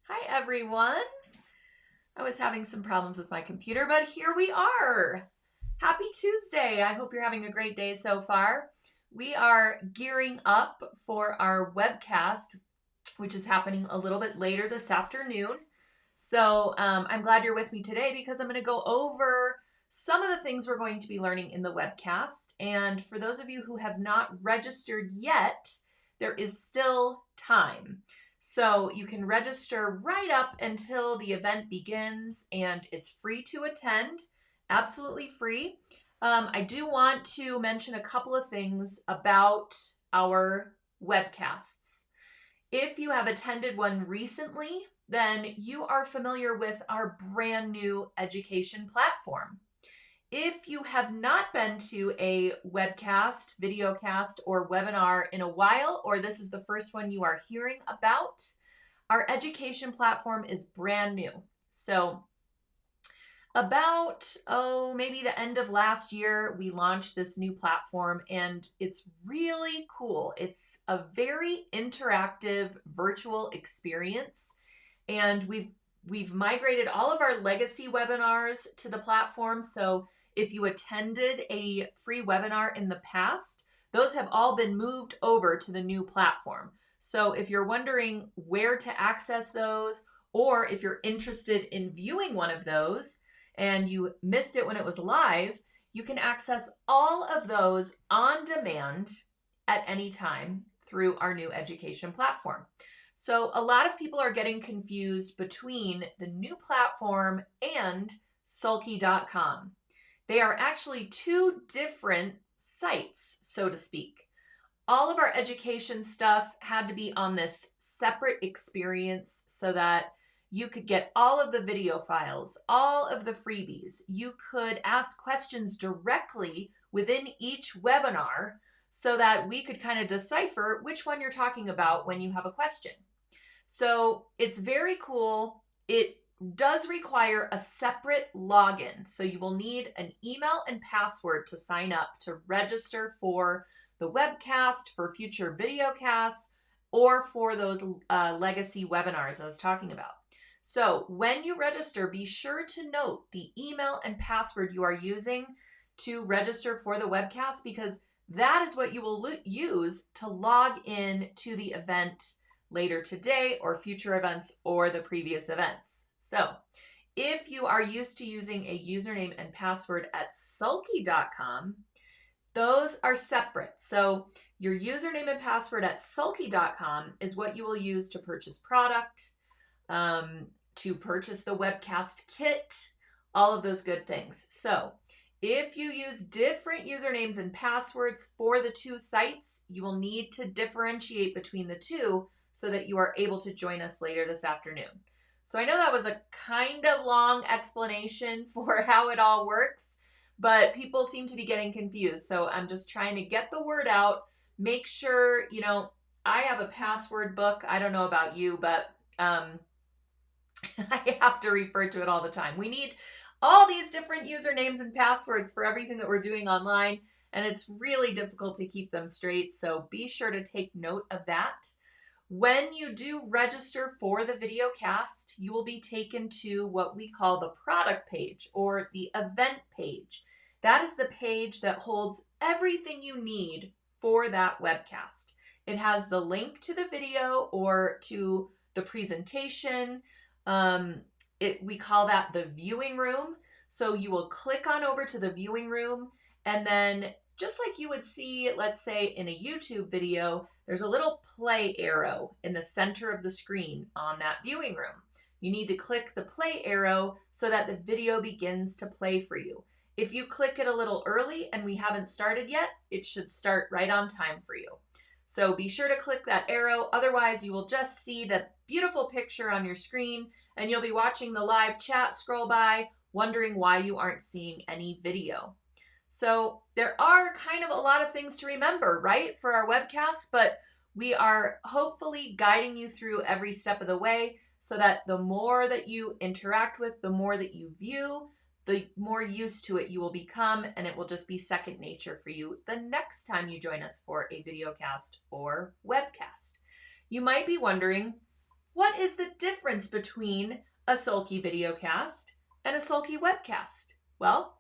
Hi everyone. I was having some problems with my computer, but here we are. Happy Tuesday. I hope you're having a great day so far. We are gearing up for our webcast, which is happening a little bit later this afternoon. So I'm glad you're with me today because I'm going to go over some of the things we're going to be learning in the webcast. And for those of you who have not registered yet, there is still time. So you can register right up until the event begins, and it's free to attend, absolutely free. I do want to mention a couple of things about our webcasts. If you have attended one recently, then you are familiar with our brand new education platform. If you have not been to a webcast, videocast, or webinar in a while, or this is the first one you are hearing about, our education platform is brand new. So about, maybe the end of last year, we launched this new platform and it's really cool. It's a very interactive virtual experience, and we've migrated all of our legacy webinars to the platform. So if you attended a free webinar in the past, those have all been moved over to the new platform. So if you're wondering where to access those, or if you're interested in viewing one of those and you missed it when it was live, you can access all of those on demand at any time through our new education platform. So a lot of people are getting confused between the new platform and sulky.com. They are actually two different sites, so to speak. All of our education stuff had to be on this separate experience so that you could get all of the video files, all of the freebies. You could ask questions directly within each webinar so that we could kind of decipher which one you're talking about when you have a question. So it's very cool. It does require a separate login. So you will need an email and password to sign up to register for the webcast, for future videocasts, or for those legacy webinars I was talking about. So when you register, be sure to note the email and password you are using to register for the webcast, because that is what you will use to log in to the event later today, or future events, or the previous events. So if you are used to using a username and password at sulky.com, those are separate. So your username and password at sulky.com is what you will use to purchase product, to purchase the webcast kit, all of those good things. So if you use different usernames and passwords for the two sites, you will need to differentiate between the two so that you are able to join us later this afternoon. So I know that was a kind of long explanation for how it all works, but people seem to be getting confused. So I'm just trying to get the word out. Make sure, I have a password book. I don't know about you, but I have to refer to it all the time. We need all these different usernames and passwords for everything that we're doing online, and it's really difficult to keep them straight. So be sure to take note of that. When you do register for the video cast, you will be taken to what we call the product page, or the event page. That is the page that holds everything you need for that webcast. It has the link to the video or to the presentation. We call that the viewing room. So you will click on over to the viewing room, and then just like you would see, let's say in a YouTube video, there's a little play arrow in the center of the screen on that viewing room. You need to click the play arrow so that the video begins to play for you. If you click it a little early and we haven't started yet, it should start right on time for you. So be sure to click that arrow. Otherwise, you will just see the beautiful picture on your screen and you'll be watching the live chat scroll by, wondering why you aren't seeing any video. So there are kind of a lot of things to remember, right, for our webcast, but we are hopefully guiding you through every step of the way so that the more that you interact with, the more that you view, the more used to it you will become, and it will just be second nature for you the next time you join us for a videocast or webcast. You might be wondering, What is the difference between a sulky videocast and a sulky webcast? Well,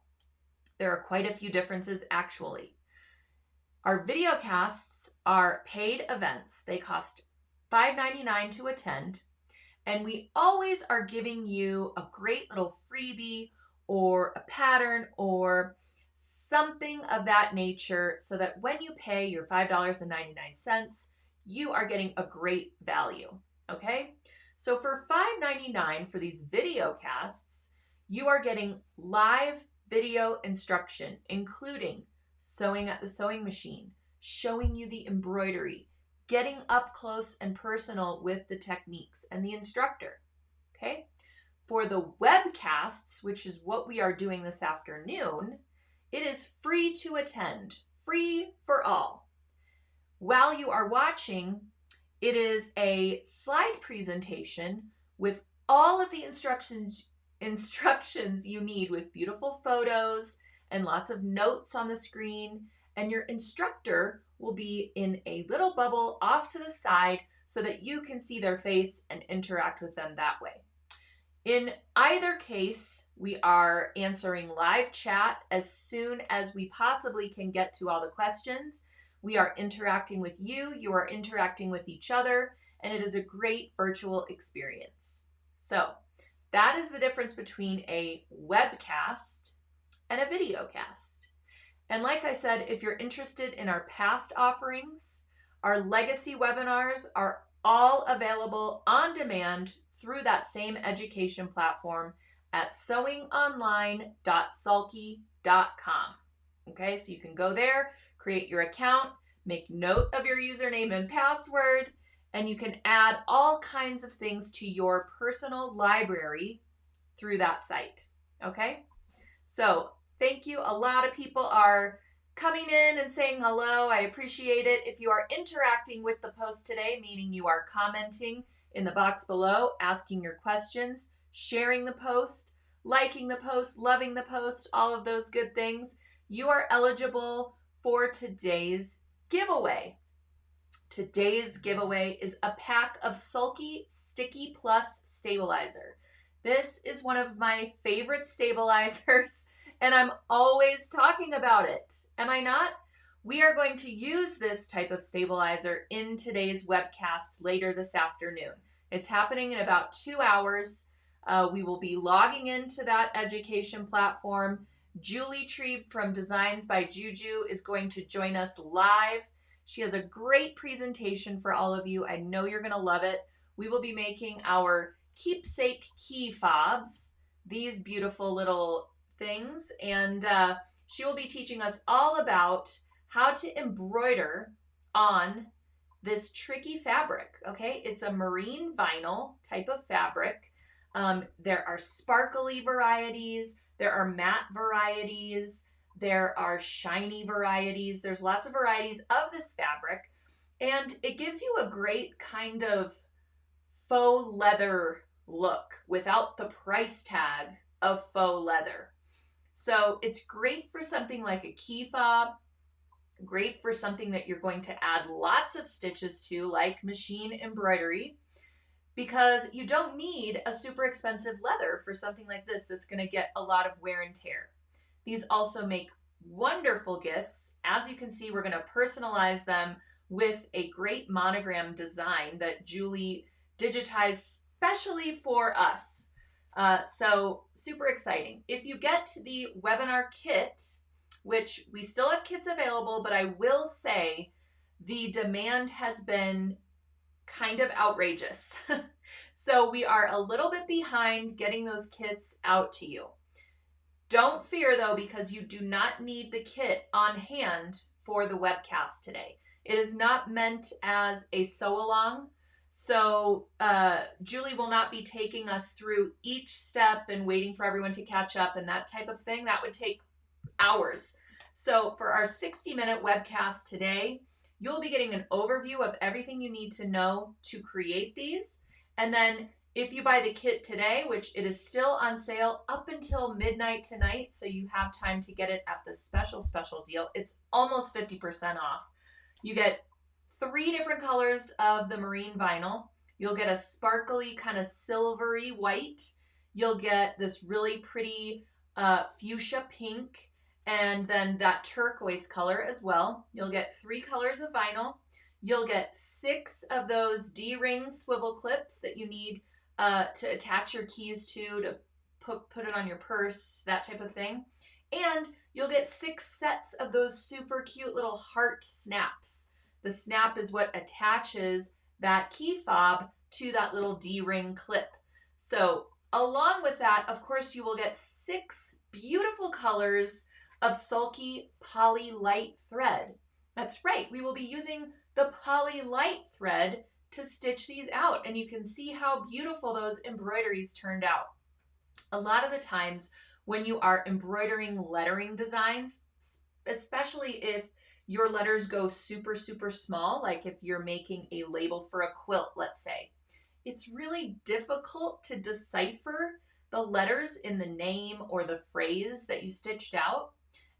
there are quite a few differences actually. Our videocasts are paid events. They cost $5.99 to attend, and we always are giving you a great little freebie or a pattern or something of that nature so that when you pay your $5.99, you are getting a great value, okay? So for $5.99 for these video casts, you are getting live video instruction, including sewing at the sewing machine, showing you the embroidery, getting up close and personal with the techniques and the instructor, okay? For the webcasts, which is what we are doing this afternoon, it is free to attend, free for all. While you are watching, it is a slide presentation with all of the instructions you need, with beautiful photos and lots of notes on the screen, and your instructor will be in a little bubble off to the side so that you can see their face and interact with them that way. In either case, we are answering live chat as soon as we possibly can get to all the questions. We are interacting with you, you are interacting with each other, and it is a great virtual experience. So that is the difference between a webcast and a video cast. And like I said, if you're interested in our past offerings, our legacy webinars are all available on demand through that same education platform at sewingonline.sulky.com. Okay, so you can go there, create your account, make note of your username and password, and you can add all kinds of things to your personal library through that site. Okay, so thank you. A lot of people are coming in and saying hello. I appreciate it. If you are interacting with the post today, meaning you are commenting in the box below, asking your questions, sharing the post, liking the post, loving the post, all of those good things, you are eligible for today's giveaway. Today's giveaway is a pack of Sulky Sticky Plus Stabilizer. This is one of my favorite stabilizers, and I'm always talking about it. Am I not? We are going to use this type of stabilizer in today's webcast later this afternoon. It's happening in about 2 hours. We will be logging into that education platform. Julie Trieb from Designs by Juju is going to join us live. She has a great presentation for all of you. I know you're going to love it. We will be making our keepsake key fobs, these beautiful little things, and she will be teaching us all about how to embroider on this tricky fabric, okay? It's a marine vinyl type of fabric. There are sparkly varieties, there are matte varieties, there are shiny varieties. There's lots of varieties of this fabric, and it gives you a great kind of faux leather look without the price tag of faux leather. So it's great for something like a key fob, great for something that you're going to add lots of stitches to, like machine embroidery, because you don't need a super expensive leather for something like this that's going to get a lot of wear and tear. These also make wonderful gifts. As you can see, we're going to personalize them with a great monogram design that Julie digitized specially for us. So super exciting. If you get the webinar kit, which we still have kits available, but I will say the demand has been kind of outrageous. So we are a little bit behind getting those kits out to you. Don't fear though, because you do not need the kit on hand for the webcast today. It is not meant as a sew along. So Julie will not be taking us through each step and waiting for everyone to catch up and that type of thing. That would take hours. So for our 60-minute webcast today, you'll be getting an overview of everything you need to know to create these. And then if you buy the kit today, which it is still on sale up until midnight tonight, so you have time to get it at the special deal. It's almost 50% off. You get 3 different colors of the marine vinyl. You'll get a sparkly kind of silvery white. You'll get this really pretty fuchsia pink, and then that turquoise color as well. You'll get 3 colors of vinyl. You'll get 6 of those D-ring swivel clips that you need to attach your keys to put it on your purse, that type of thing. And you'll get 6 sets of those super cute little heart snaps. The snap is what attaches that key fob to that little D-ring clip. So along with that, of course, you will get 6 beautiful colors of sulky poly light thread. That's right, we will be using the poly light thread to stitch these out, and you can see how beautiful those embroideries turned out. A lot of the times when you are embroidering lettering designs, especially if your letters go super, super small, like if you're making a label for a quilt, let's say, it's really difficult to decipher the letters in the name or the phrase that you stitched out.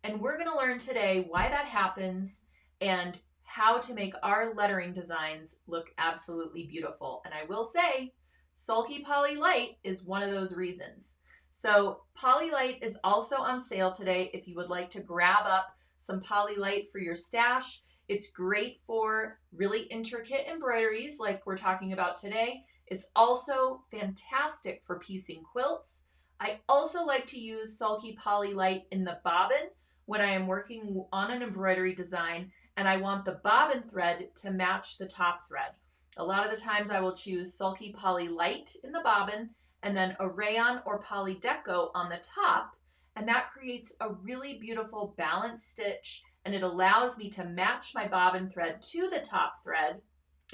And we're going to learn today why that happens and how to make our lettering designs look absolutely beautiful. And I will say, Sulky Poly Light is one of those reasons. So Poly Light is also on sale today if you would like to grab up some Poly Light for your stash. It's great for really intricate embroideries like we're talking about today. It's also fantastic for piecing quilts. I also like to use Sulky Poly Light in the bobbin when I am working on an embroidery design and I want the bobbin thread to match the top thread. A lot of the times I will choose Sulky Poly Light in the bobbin and then a rayon or poly deco on the top, and that creates a really beautiful balanced stitch, and it allows me to match my bobbin thread to the top thread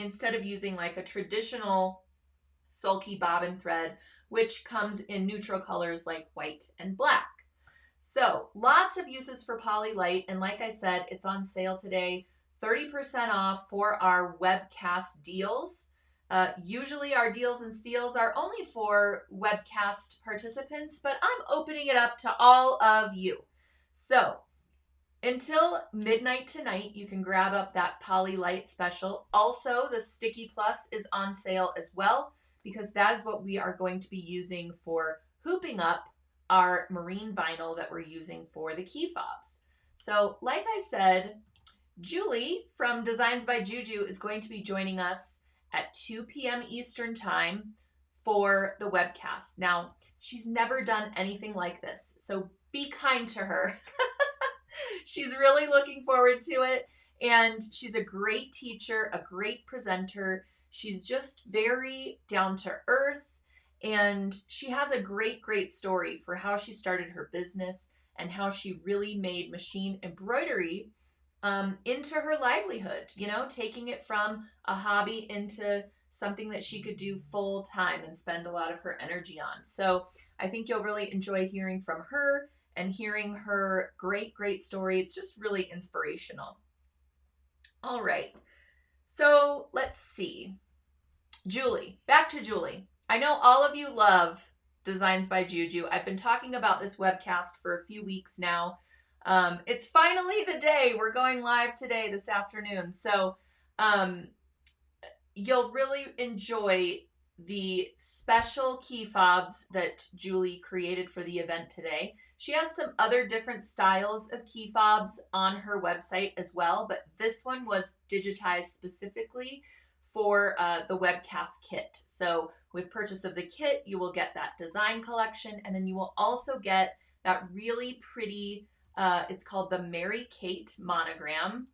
instead of using like a traditional sulky bobbin thread, which comes in neutral colors like white and black. So lots of uses for Poly Light, and like I said, it's on sale today, 30% off for our webcast deals. Usually our deals and steals are only for webcast participants, but I'm opening it up to all of you. So until midnight tonight, you can grab up that Poly Light special. Also, the Sticky Plus is on sale as well, because that is what we are going to be using for hooping up our marine vinyl that we're using for the key fobs. So like I said, Julie from Designs by Juju is going to be joining us at 2 p.m. Eastern Time for the webcast. Now, she's never done anything like this, so be kind to her. She's really looking forward to it, and she's a great teacher, a great presenter. She's just very down to earth, and she has a great, great story for how she started her business and how she really made machine embroidery into her livelihood, you know, taking it from a hobby into something that she could do full time and spend a lot of her energy on. So I think you'll really enjoy hearing from her and hearing her great, great story. It's just really inspirational. All right. So let's see. Julie, back to Julie. I know all of you love Designs by Juju. I've been talking about this webcast for a few weeks now. It's finally the day. We're going live today, this afternoon. So you'll really enjoy the special key fobs that Julie created for the event today. She has some other different styles of key fobs on her website as well, but this one was digitized specifically for the webcast kit. So with purchase of the kit, you will get that design collection, and then you will also get that really pretty, it's called the Mary Kate monogram.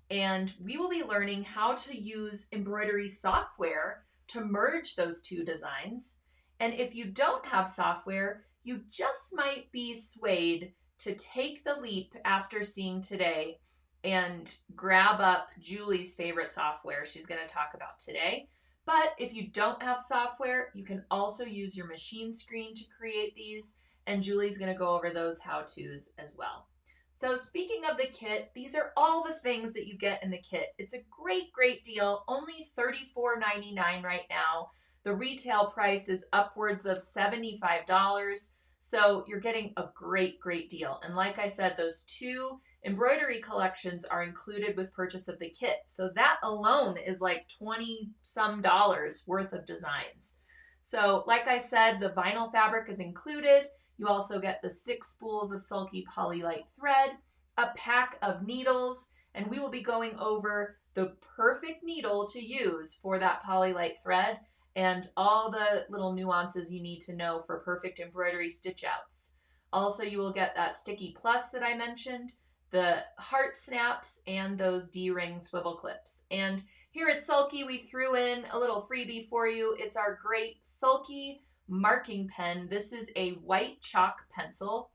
And we will be learning how to use embroidery software to merge those two designs. And if you don't have software, you just might be swayed to take the leap after seeing today and grab up Julie's favorite software she's going to talk about today. But if you don't have software, you can also use your machine screen to create these, and Julie's going to go over those how-tos as well. So speaking of the kit, these are all the things that you get in the kit. It's a great, great deal, only $34.99 right now. The retail price is upwards of $75. So you're getting a great, great deal. And like I said, those 2 embroidery collections are included with purchase of the kit. So that alone is like 20 some dollars worth of designs. So like I said, the vinyl fabric is included. You also get the 6 spools of sulky polylite thread, a pack of needles, and we will be going over the perfect needle to use for that polylite thread and all the little nuances you need to know for perfect embroidery stitch outs. Also, you will get that sticky plus that I mentioned, the heart snaps, and those D-ring swivel clips. And here at Sulky, we threw in a little freebie for you. It's our great Sulky marking pen. This is a white chalk pencil.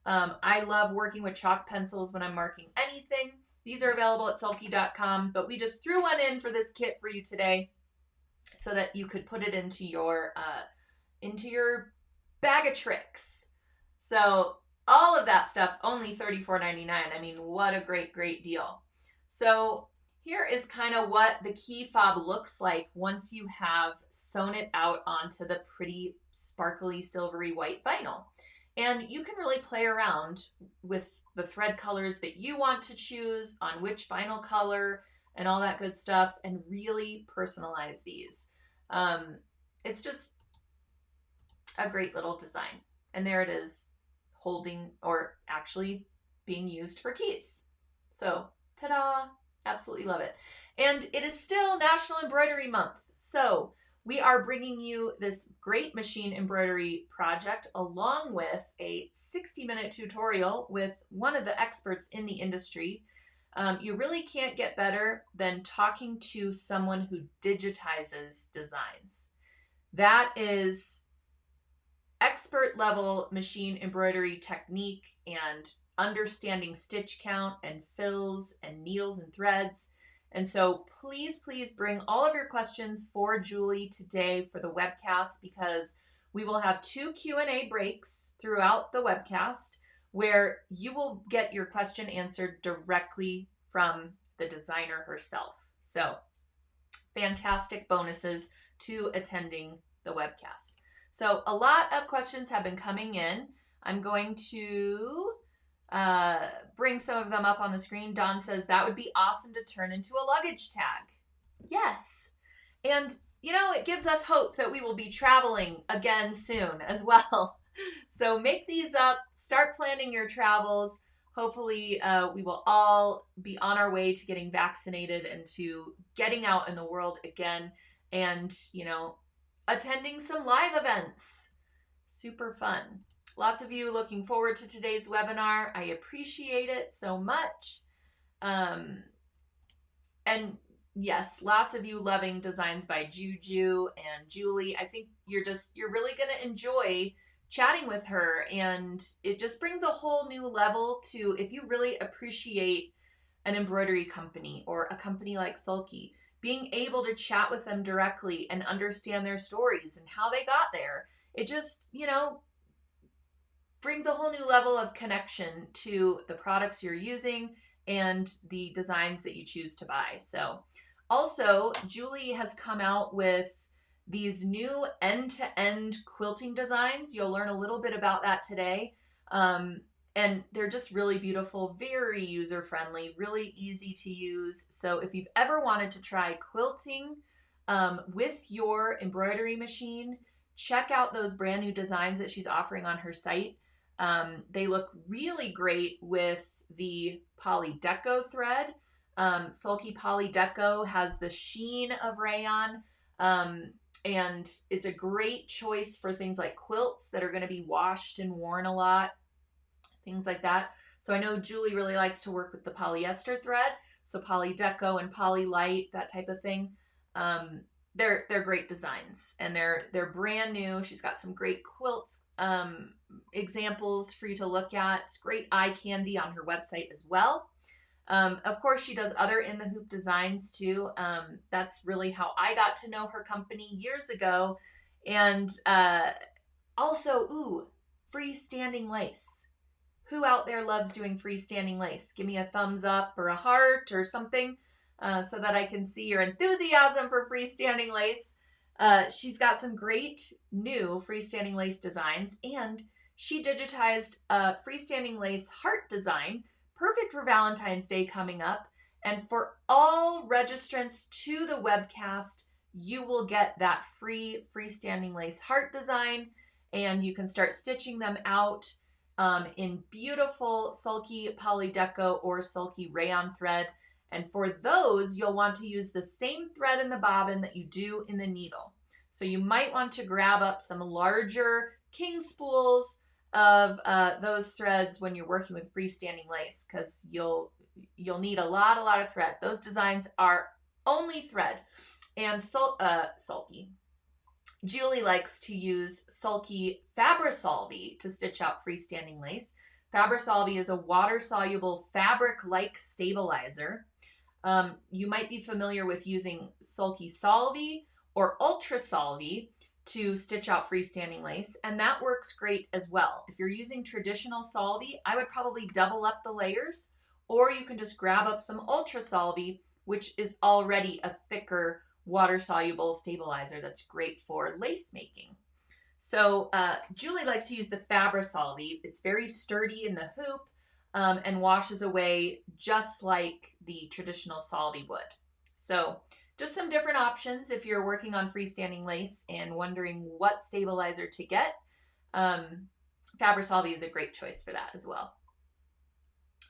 I love working with chalk pencils when I'm marking anything. These are available at sulky.com, but we just threw one in for this kit for you today so that you could put it into your bag of tricks. So all of that stuff, only $34.99. I mean, what a great, great deal. So here is kind of what the key fob looks like once you have sewn it out onto the pretty sparkly silvery white vinyl. And you can really play around with the thread colors that you want to choose, on which vinyl color and all that good stuff, and really personalize these. It's just a great little design. And there it is, holding or actually being used for keys. So, ta-da! Absolutely love it. And it is still National Embroidery Month. So we are bringing you this great machine embroidery project along with a 60-minute tutorial with one of the experts in the industry. You really can't get better than talking to someone who digitizes designs. That is expert level machine embroidery technique and understanding stitch count and fills and needles and threads. And so please, please bring all of your questions for Julie today for the webcast, because we will have 2 Q&A breaks throughout the webcast where you will get your question answered directly from the designer herself. So fantastic bonuses to attending the webcast. So a lot of questions have been coming in. I'm going to bring some of them up on the screen. Don says that would be awesome to turn into a luggage tag. Yes. And, you know, it gives us hope that we will be traveling again soon as well. So make these up, start planning your travels. Hopefully we will all be on our way to getting vaccinated and to getting out in the world again and, you know, attending some live events. Super fun. Lots of you looking forward to today's webinar. I appreciate it so much. And yes, lots of you loving designs by Juju and Julie. I think you're really going to enjoy chatting with her, and it just brings a whole new level to, if you really appreciate an embroidery company or a company like Sulky, being able to chat with them directly and understand their stories and how they got there. It just, you know, brings a whole new level of connection to the products you're using and the designs that you choose to buy. So also, Julie has come out with these new end-to-end quilting designs. You'll learn a little bit about that today. And they're just really beautiful, very user-friendly, really easy to use. So if you've ever wanted to try quilting with your embroidery machine, check out those brand new designs that she's offering on her site. They look really great with the Poly Deco thread. Sulky Poly Deco has the sheen of rayon, and it's a great choice for things like quilts that are going to be washed and worn a lot, things like that. So I know Julie really likes to work with the polyester thread, so Poly Deco and Poly Light, that type of thing. They're great designs, and they're brand new. She's got some great quilts examples for you to look at. It's great eye candy on her website as well. Of course, she does other in the hoop designs too. That's really how I got to know her company years ago. And also, freestanding lace. Who out there loves doing freestanding lace? Give me a thumbs up or a heart or something so that I can see your enthusiasm for freestanding lace. She's got some great new freestanding lace designs, and she digitized a freestanding lace heart design, perfect for Valentine's Day coming up. And for all registrants to the webcast, you will get that free freestanding lace heart design, and you can start stitching them out in beautiful sulky polydeco or sulky rayon thread. And for those, you'll want to use the same thread in the bobbin that you do in the needle. So you might want to grab up some larger king spools of those threads when you're working with freestanding lace, because you'll need a lot of thread. Those designs are only thread. And sulky. Julie likes to use sulky Fabrisolvi to stitch out freestanding lace. Fabrisolvi is a water-soluble fabric-like stabilizer. You might be familiar with using sulky Solvi or Ultra Solvi to stitch out freestanding lace, and that works great as well. If you're using traditional Solvi, I would probably double up the layers, or you can just grab up some Ultra Solvi, which is already a thicker water-soluble stabilizer that's great for lace making. So Julie likes to use the Fabrisolvi. It's very sturdy in the hoop and washes away just like the traditional Solvi would. So just some different options if you're working on freestanding lace and wondering what stabilizer to get. Fabrisolvi is a great choice for that as well.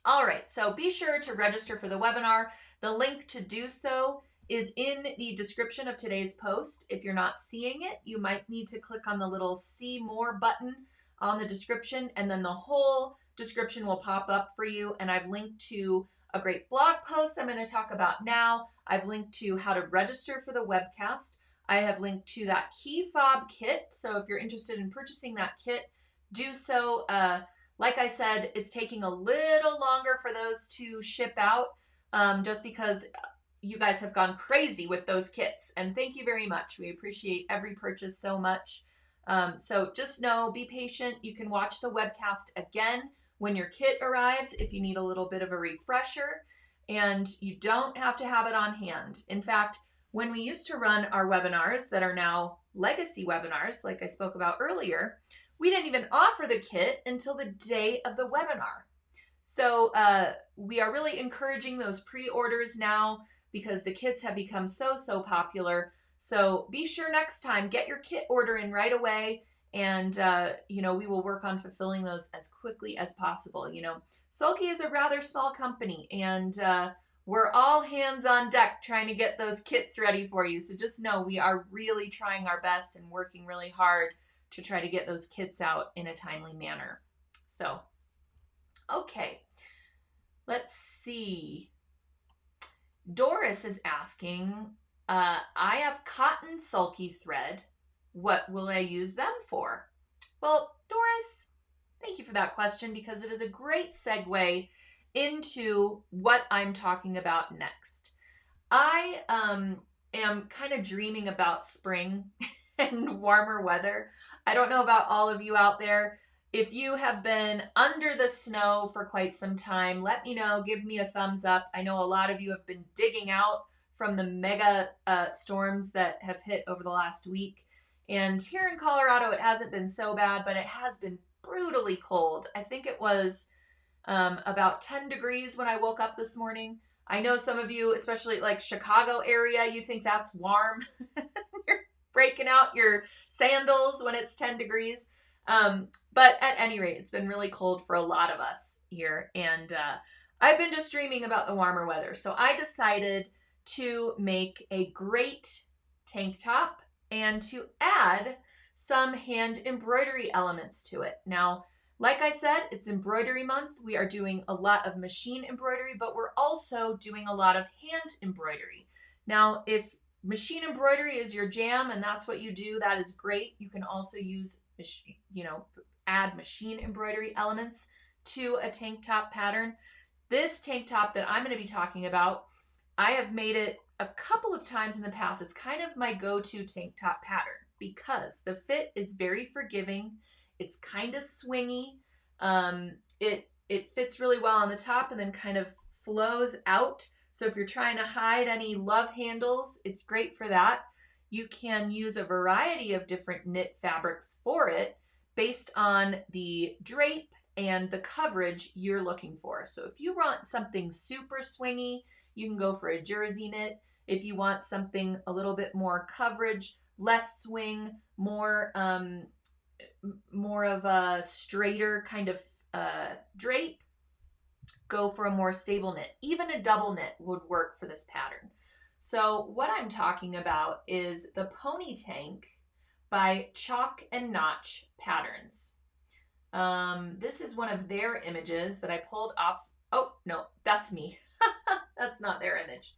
All right, so be sure to register for the webinar. The link to do so is in the description of today's post. If you're not seeing it, you might need to click on the little see more button on the description, and then the whole description will pop up for you. And I've linked to a great blog post I'm going to talk about now. I've linked to how to register for the webcast. I have linked to that key fob kit. So if you're interested in purchasing that kit, do so. Like I said, it's taking a little longer for those to ship out just because you guys have gone crazy with those kits, and thank you very much. We appreciate every purchase so much. So just know, be patient. You can watch the webcast again when your kit arrives if you need a little bit of a refresher, and you don't have to have it on hand. In fact, when we used to run our webinars that are now legacy webinars, like I spoke about earlier, we didn't even offer the kit until the day of the webinar. So we are really encouraging those pre-orders now, because the kits have become so popular. So be sure next time, get your kit order in right away, and we will work on fulfilling those as quickly as possible. Sulky is a rather small company, and we're all hands on deck trying to get those kits ready for you. So just know we are really trying our best and working really hard to try to get those kits out in a timely manner. So, okay, let's see. Doris is asking, I have cotton sulky thread. What will I use them for? Well, Doris, thank you for that question, because it is a great segue into what I'm talking about next. I am kind of dreaming about spring and warmer weather. I don't know about all of you out there. If you have been under the snow for quite some time, let me know. Give me a thumbs up. I know a lot of you have been digging out from the mega storms that have hit over the last week. And here in Colorado, it hasn't been so bad, but it has been brutally cold. I think it was about 10 degrees when I woke up this morning. I know some of you, especially like Chicago area, you think that's warm. You're breaking out your sandals when it's 10 degrees. But at any rate, it's been really cold for a lot of us here. And I've been just dreaming about the warmer weather. So I decided to make a great tank top and to add some hand embroidery elements to it. Now, like I said, it's embroidery month. We are doing a lot of machine embroidery, but we're also doing a lot of hand embroidery. Now, if machine embroidery is your jam and that's what you do, that is great. You can also use, add machine embroidery elements to a tank top pattern. This tank top that I'm going to be talking about, I have made it a couple of times in the past. It's kind of my go-to tank top pattern because the fit is very forgiving. It's kind of swingy. It fits really well on the top and then kind of flows out. So if you're trying to hide any love handles, it's great for that. You can use a variety of different knit fabrics for it, based on the drape and the coverage you're looking for. So if you want something super swingy, you can go for a jersey knit. If you want something a little bit more coverage, less swing, more of a straighter kind of drape, go for a more stable knit. Even a double knit would work for this pattern. So what I'm talking about is the Pony Tank by Chalk and Notch Patterns. This is one of their images that I pulled off. Oh, no, that's me. That's not their image.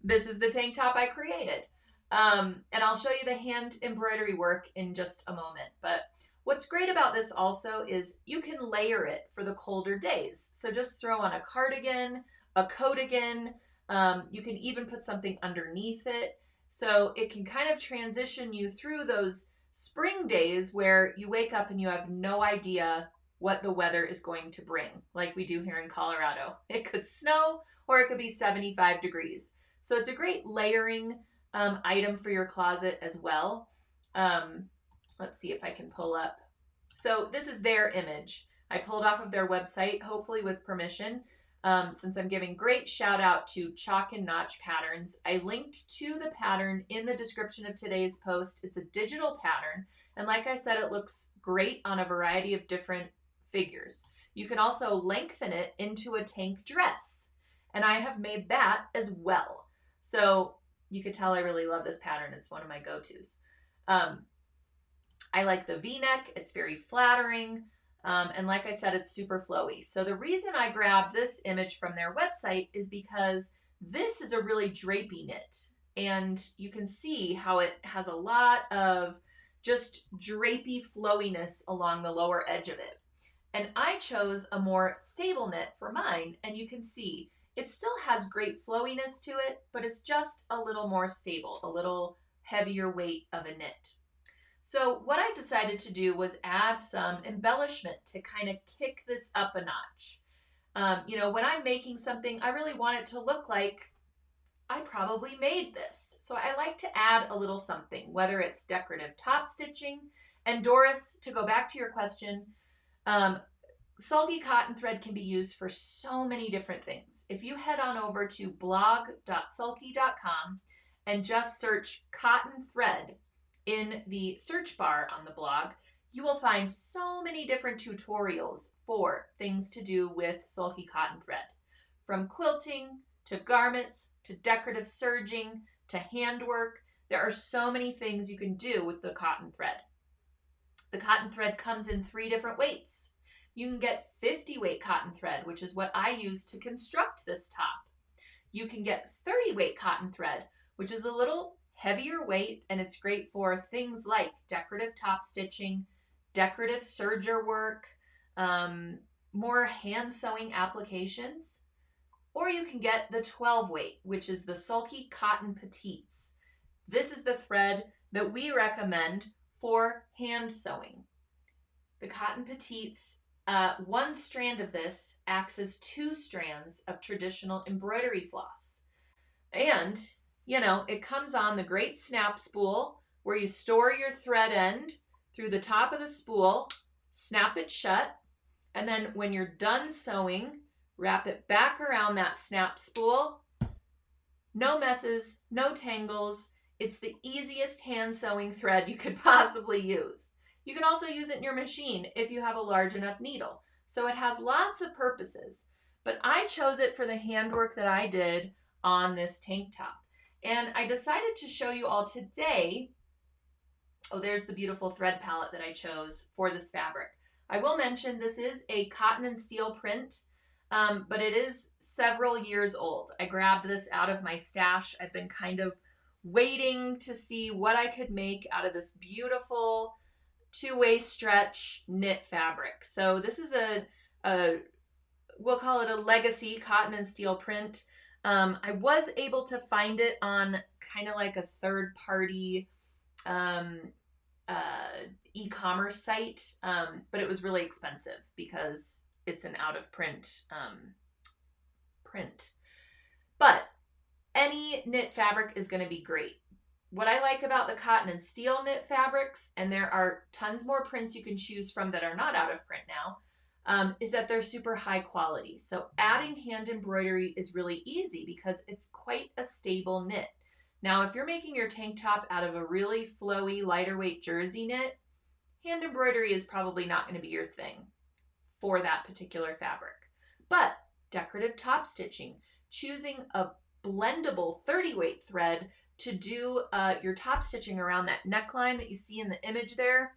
This is the tank top I created. And I'll show you the hand embroidery work in just a moment. But what's great about this also is you can layer it for the colder days. So just throw on a cardigan, a coatigan. You can even put something underneath it. So it can kind of transition you through those spring days where you wake up and you have no idea what the weather is going to bring, like we do here in Colorado. It could snow or it could be 75 degrees. So it's a great layering item for your closet as well. Let's see if I can pull up. So this is their image. I pulled off of their website, hopefully with permission. Since I'm giving great shout out to Chalk and Notch Patterns, I linked to the pattern in the description of today's post. It's a digital pattern. And like I said, it looks great on a variety of different figures. You can also lengthen it into a tank dress. And I have made that as well. So you could tell I really love this pattern. It's one of my go-tos. I like the V-neck. It's very flattering. And like I said, it's super flowy. So the reason I grabbed this image from their website is because this is a really drapey knit. And you can see how it has a lot of just drapey flowiness along the lower edge of it. And I chose a more stable knit for mine. And you can see it still has great flowiness to it, but it's just a little more stable, a little heavier weight of a knit. So what I decided to do was add some embellishment to kind of kick this up a notch. You know, when I'm making something, I really want it to look like I probably made this. So I like to add a little something, whether it's decorative top stitching. And Doris, to go back to your question, sulky cotton thread can be used for so many different things. If you head on over to blog.sulky.com and just search cotton thread in the search bar on the blog, you will find so many different tutorials for things to do with sulky cotton thread. From quilting to garments to decorative serging to handwork, there are so many things you can do with the cotton thread. The cotton thread comes in 3 different weights. You can get 50 weight cotton thread, which is what I use to construct this top. You can get 30 weight cotton thread, which is a little heavier weight, and it's great for things like decorative top stitching, decorative serger work, more hand sewing applications. Or you can get the 12 weight, which is the sulky cotton petites. This is the thread that we recommend for hand sewing. The cotton petites, one strand of this acts as 2 strands of traditional embroidery floss. And, you know, it comes on the great snap spool where you store your thread end through the top of the spool, snap it shut, and then when you're done sewing, wrap it back around that snap spool. No messes, no tangles. It's the easiest hand sewing thread you could possibly use. You can also use it in your machine if you have a large enough needle. So it has lots of purposes, but I chose it for the handwork that I did on this tank top. And I decided to show you all today. Oh, there's the beautiful thread palette that I chose for this fabric. I will mention this is a cotton and steel print, but it is several years old. I grabbed this out of my stash. I've been kind of waiting to see what I could make out of this beautiful 2-way stretch knit fabric. So this is we'll call it a legacy cotton and steel print. I was able to find it on kind of like a third-party e-commerce site, but it was really expensive because it's an out-of-print print. But any knit fabric is going to be great. what I like about the cotton and steel knit fabrics, and there are tons more prints you can choose from that are not out of print now, is that they're super high quality. So adding hand embroidery is really easy because it's quite a stable knit. Now, if you're making your tank top out of a really flowy, lighter weight jersey knit, hand embroidery is probably not going to be your thing for that particular fabric. But decorative top stitching, choosing a blendable 30 weight thread to do your top stitching around that neckline that you see in the image there,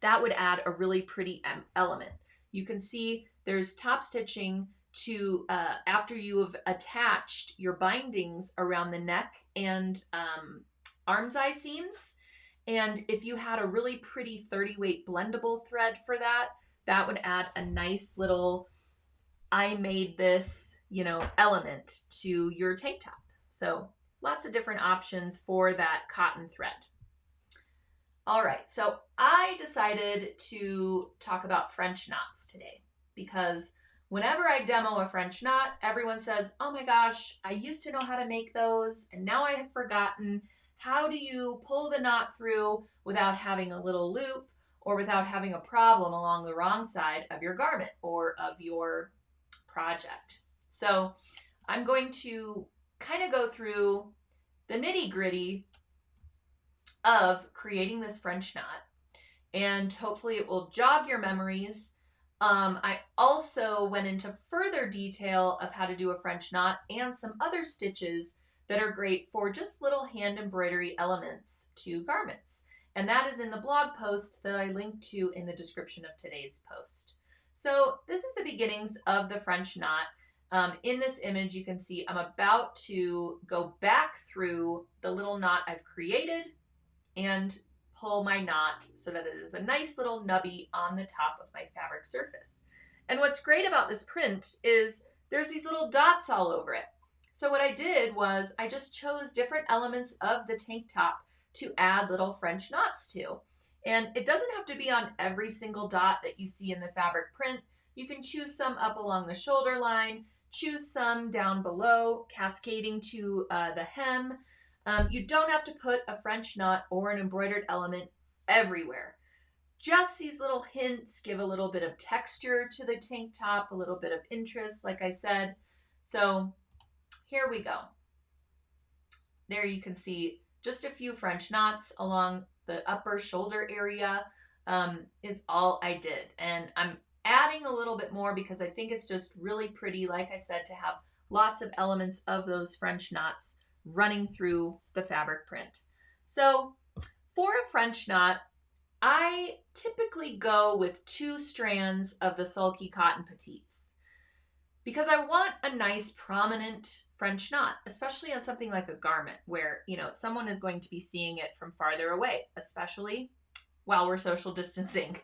that would add a really pretty element. You can see there's top stitching to after you have attached your bindings around the neck and arm's eye seams. And if you had a really pretty 30 weight blendable thread for that, that would add a nice little, I made this, element to your tank top. So lots of different options for that cotton thread. All right, so I decided to talk about French knots today because whenever I demo a French knot, everyone says, oh my gosh, I used to know how to make those and now I have forgotten. How do you pull the knot through without having a little loop or without having a problem along the wrong side of your garment or of your project? So I'm going to kind of go through the nitty-gritty of creating this French knot, and hopefully it will jog your memories. I also went into further detail of how to do a French knot and some other stitches that are great for just little hand embroidery elements to garments. And that is in the blog post that I linked to in the description of today's post. So this is the beginnings of the French knot. In this image, you can see I'm about to go back through the little knot I've created and pull my knot so that it is a nice little nubby on the top of my fabric surface. And what's great about this print is there's these little dots all over it. So what I did was I just chose different elements of the tank top to add little French knots to. And it doesn't have to be on every single dot that you see in the fabric print. You can choose some up along the shoulder line, choose some down below, cascading to the hem. You don't have to put a French knot or an embroidered element everywhere. Just these little hints give a little bit of texture to the tank top, a little bit of interest, like I said. So here we go. There you can see just a few French knots along the upper shoulder area is all I did. And I'm adding a little bit more because I think it's just really pretty, like I said, to have lots of elements of those French knots running through the fabric print. So for a French knot, I typically go with 2 strands of the sulky cotton petites because I want a nice prominent French knot, especially on something like a garment where, someone is going to be seeing it from farther away, especially while we're social distancing.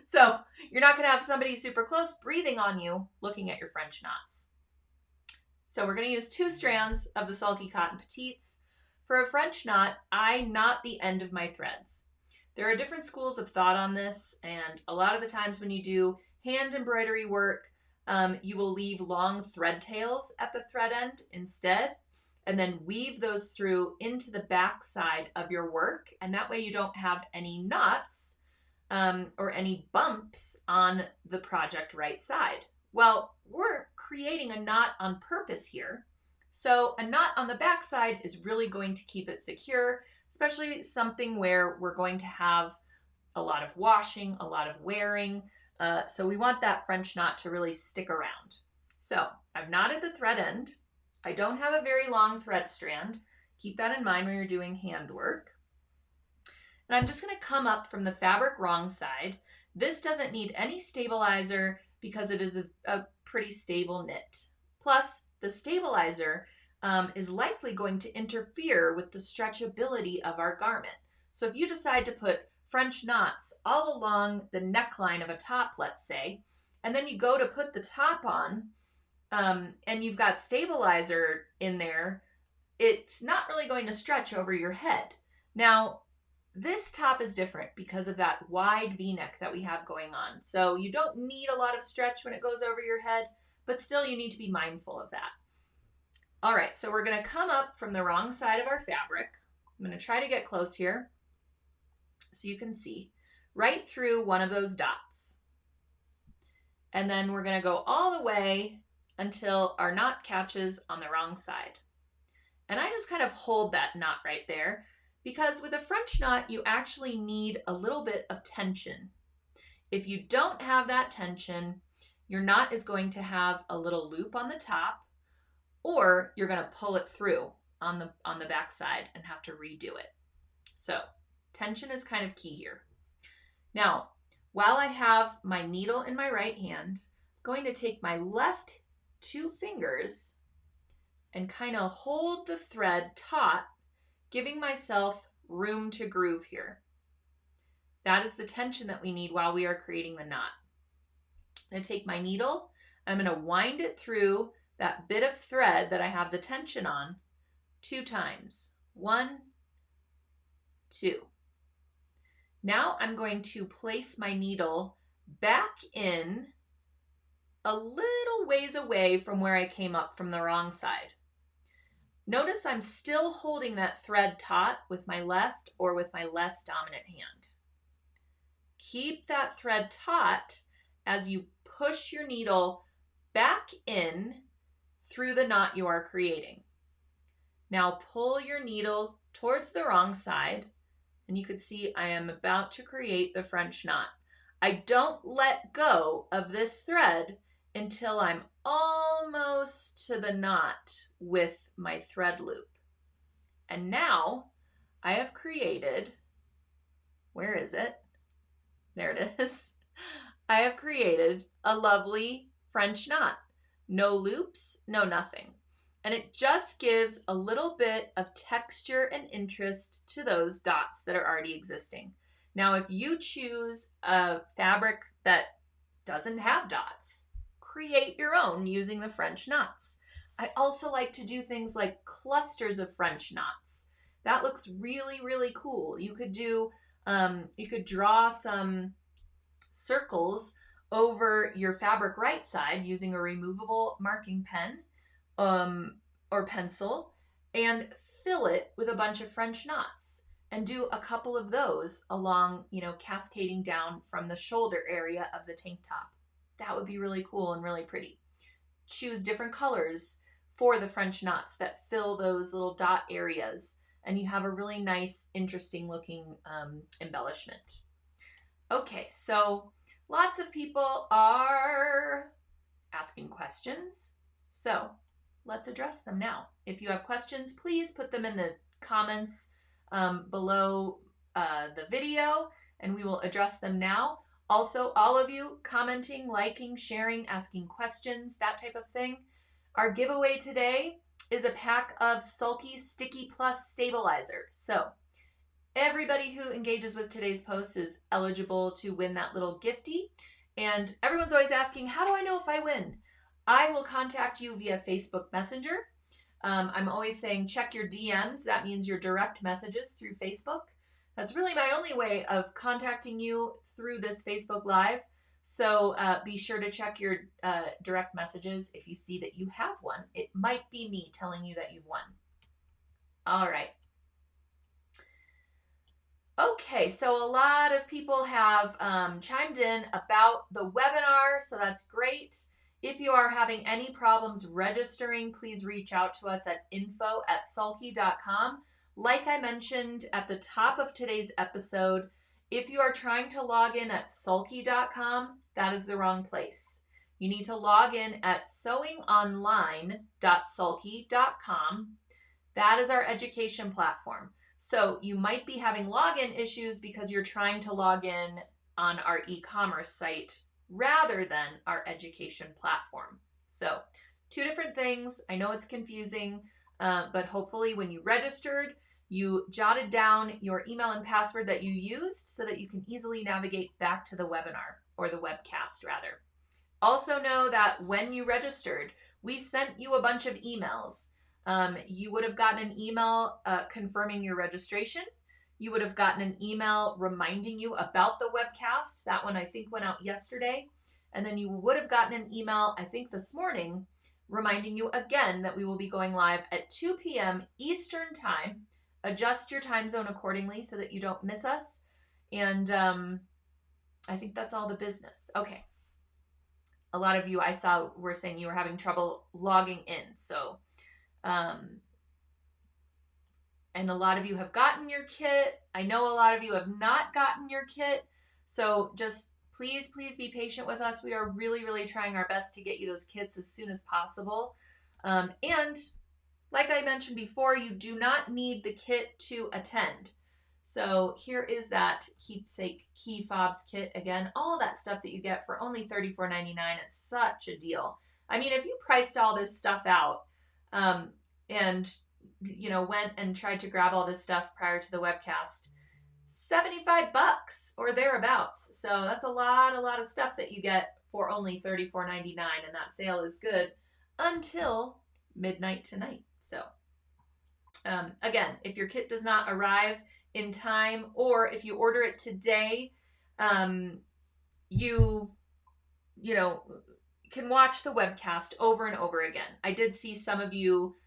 So you're not going to have somebody super close breathing on you looking at your French knots. So we're going to use 2 strands of the sulky cotton petites. For a French knot, I knot the end of my threads. There are different schools of thought on this, and a lot of the times when you do hand embroidery work, you will leave long thread tails at the thread end instead, and then weave those through into the back side of your work, and that way you don't have any knots or any bumps on the project right side. Well, we're creating a knot on purpose here. So a knot on the back side is really going to keep it secure, especially something where we're going to have a lot of washing, a lot of wearing. So we want that French knot to really stick around. So I've knotted the thread end. I don't have a very long thread strand. Keep that in mind when you're doing handwork. And I'm just going to come up from the fabric wrong side. This doesn't need any stabilizer because it is a pretty stable knit. Plus, the stabilizer is likely going to interfere with the stretchability of our garment. So if you decide to put French knots all along the neckline of a top, let's say, and then you go to put the top on, and you've got stabilizer in there, it's not really going to stretch over your head. Now, this top is different because of that wide V-neck that we have going on. So you don't need a lot of stretch when it goes over your head, but still you need to be mindful of that. All right, so we're going to come up from the wrong side of our fabric. I'm going to try to get close here so you can see right through one of those dots. And then we're going to go all the way until our knot catches on the wrong side. And I just kind of hold that knot right there because with a French knot, you actually need a little bit of tension. If you don't have that tension, your knot is going to have a little loop on the top, or you're going to pull it through on the back side and have to redo it. So tension is kind of key here. Now, while I have my needle in my right hand, I'm going to take my left 2 fingers and kind of hold the thread taut, giving myself room to groove here. That is the tension that we need while we are creating the knot. I'm going to take my needle, I'm going to wind it through that bit of thread that I have the tension on 2 times. 1, 2. Now I'm going to place my needle back in a little ways away from where I came up from the wrong side. Notice I'm still holding that thread taut with my left or with my less dominant hand. Keep that thread taut as you push your needle back in through the knot you are creating. Now pull your needle towards the wrong side, and you can see I am about to create the French knot. I don't let go of this thread until I'm almost to the knot with my thread loop. And now I have created, where is it? There it is. I have created a lovely French knot. No loops, no nothing. And it just gives a little bit of texture and interest to those dots that are already existing. Now, if you choose a fabric that doesn't have dots, create your own using the French knots. I also like to do things like clusters of French knots. That looks really, really cool. You could do, you could draw some circles over your fabric right side using a removable marking pen or pencil and fill it with a bunch of French knots and do a couple of those along, cascading down from the shoulder area of the tank top. That would be really cool and really pretty. Choose different colors for the French knots that fill those little dot areas, and you have a really nice, interesting looking embellishment. Okay, so lots of people are asking questions, so let's address them now. If you have questions, please put them in the comments below the video, and we will address them now. Also, all of you commenting, liking, sharing, asking questions, that type of thing. Our giveaway today is a pack of Sulky Sticky Plus Stabilizer. So everybody who engages with today's post is eligible to win that little gifty. And everyone's always asking, how do I know if I win? I will contact you via Facebook Messenger. I'm always saying check your DMs. That means your direct messages through Facebook. That's really my only way of contacting you through this Facebook Live. So be sure to check your direct messages if you see that you have one. It might be me telling you that you've won. All right. Okay, so a lot of people have chimed in about the webinar, so that's great. If you are having any problems registering, please reach out to us at info@sulky.com. Like I mentioned at the top of today's episode, if you are trying to log in at sulky.com, that is the wrong place. You need to log in at sewingonline.sulky.com. That is our education platform. So you might be having login issues because you're trying to log in on our e-commerce site rather than our education platform. So 2 different things. I know it's confusing, but hopefully when you registered, you jotted down your email and password that you used so that you can easily navigate back to the webinar, or the webcast rather. Also know that when you registered, we sent you a bunch of emails. You would have gotten an email confirming your registration. You would have gotten an email reminding you about the webcast. That one I think went out yesterday. And then you would have gotten an email, I think this morning, reminding you again that we will be going live at 2 p.m. Eastern time. Adjust your time zone accordingly so that you don't miss us. And I think that's all the business. Okay. A lot of you I saw were saying you were having trouble logging in. So, and a lot of you have gotten your kit. I know a lot of you have not gotten your kit. So just please be patient with us. We are really trying our best to get you those kits as soon as possible. And like I mentioned before, you do not need the kit to attend. So here is that keepsake key fobs kit again. All that stuff that you get for only $34.99. It's such a deal. I mean, if you priced all this stuff out and went and tried to grab all this stuff prior to the webcast, $75 or thereabouts. So that's a lot of stuff that you get for only $34.99, and that sale is good until midnight tonight. So again, if your kit does not arrive in time, or if you order it today, you can watch the webcast over and over again. I did see some of you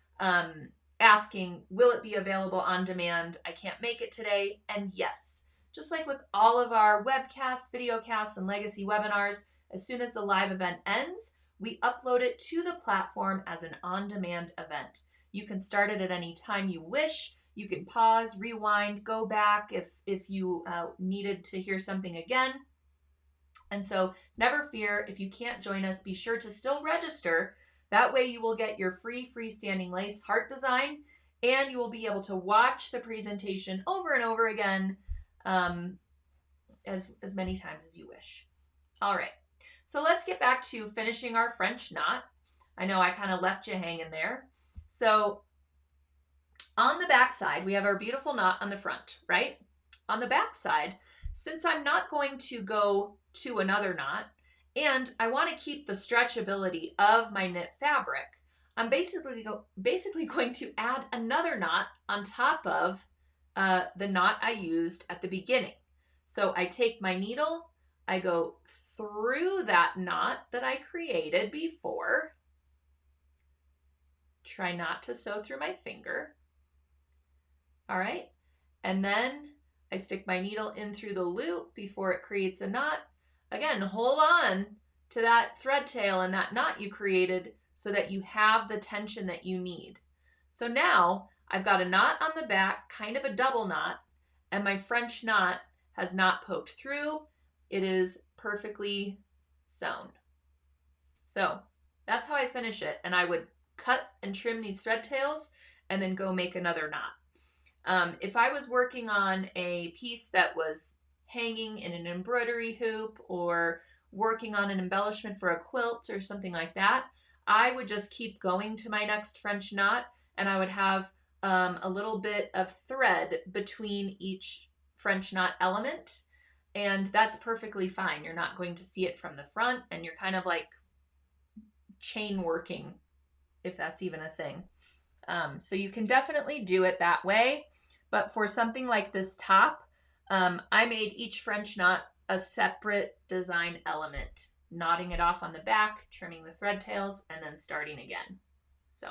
asking, will it be available on demand? I can't make it today. And yes, just like with all of our webcasts, videocasts, and legacy webinars, as soon as the live event ends, we upload it to the platform as an on-demand event. You can start it at any time you wish. You can pause, rewind, go back if you needed to hear something again. And so never fear, if you can't join us, be sure to still register. That way you will get your free freestanding lace heart design, and you will be able to watch the presentation over and over again as many times as you wish. All right, so let's get back to finishing our French knot. I know I kind of left you hanging there. So on the back side, we have our beautiful knot on the front, right? On the back side, since I'm not going to go to another knot, and I want to keep the stretchability of my knit fabric, I'm basically going to add another knot on top of the knot I used at the beginning. So I take my needle, I go through that knot that I created before. Try not to sew through my finger. All right. And then I stick my needle in through the loop before it creates a knot. Again, hold on to that thread tail and that knot you created so that you have the tension that you need. So now I've got a knot on the back, kind of a double knot, and my French knot has not poked through. It is perfectly sewn. So that's how I finish it. And I would cut and trim these thread tails and then go make another knot. If I was working on a piece that was hanging in an embroidery hoop or working on an embellishment for a quilt or something like that, I would just keep going to my next French knot, and I would have a little bit of thread between each French knot element, and that's perfectly fine. You're not going to see it from the front, and you're kind of like chain working, if that's even a thing. So you can definitely do it that way. But for something like this top, I made each French knot a separate design element, knotting it off on the back, trimming the thread tails, and then starting again. So,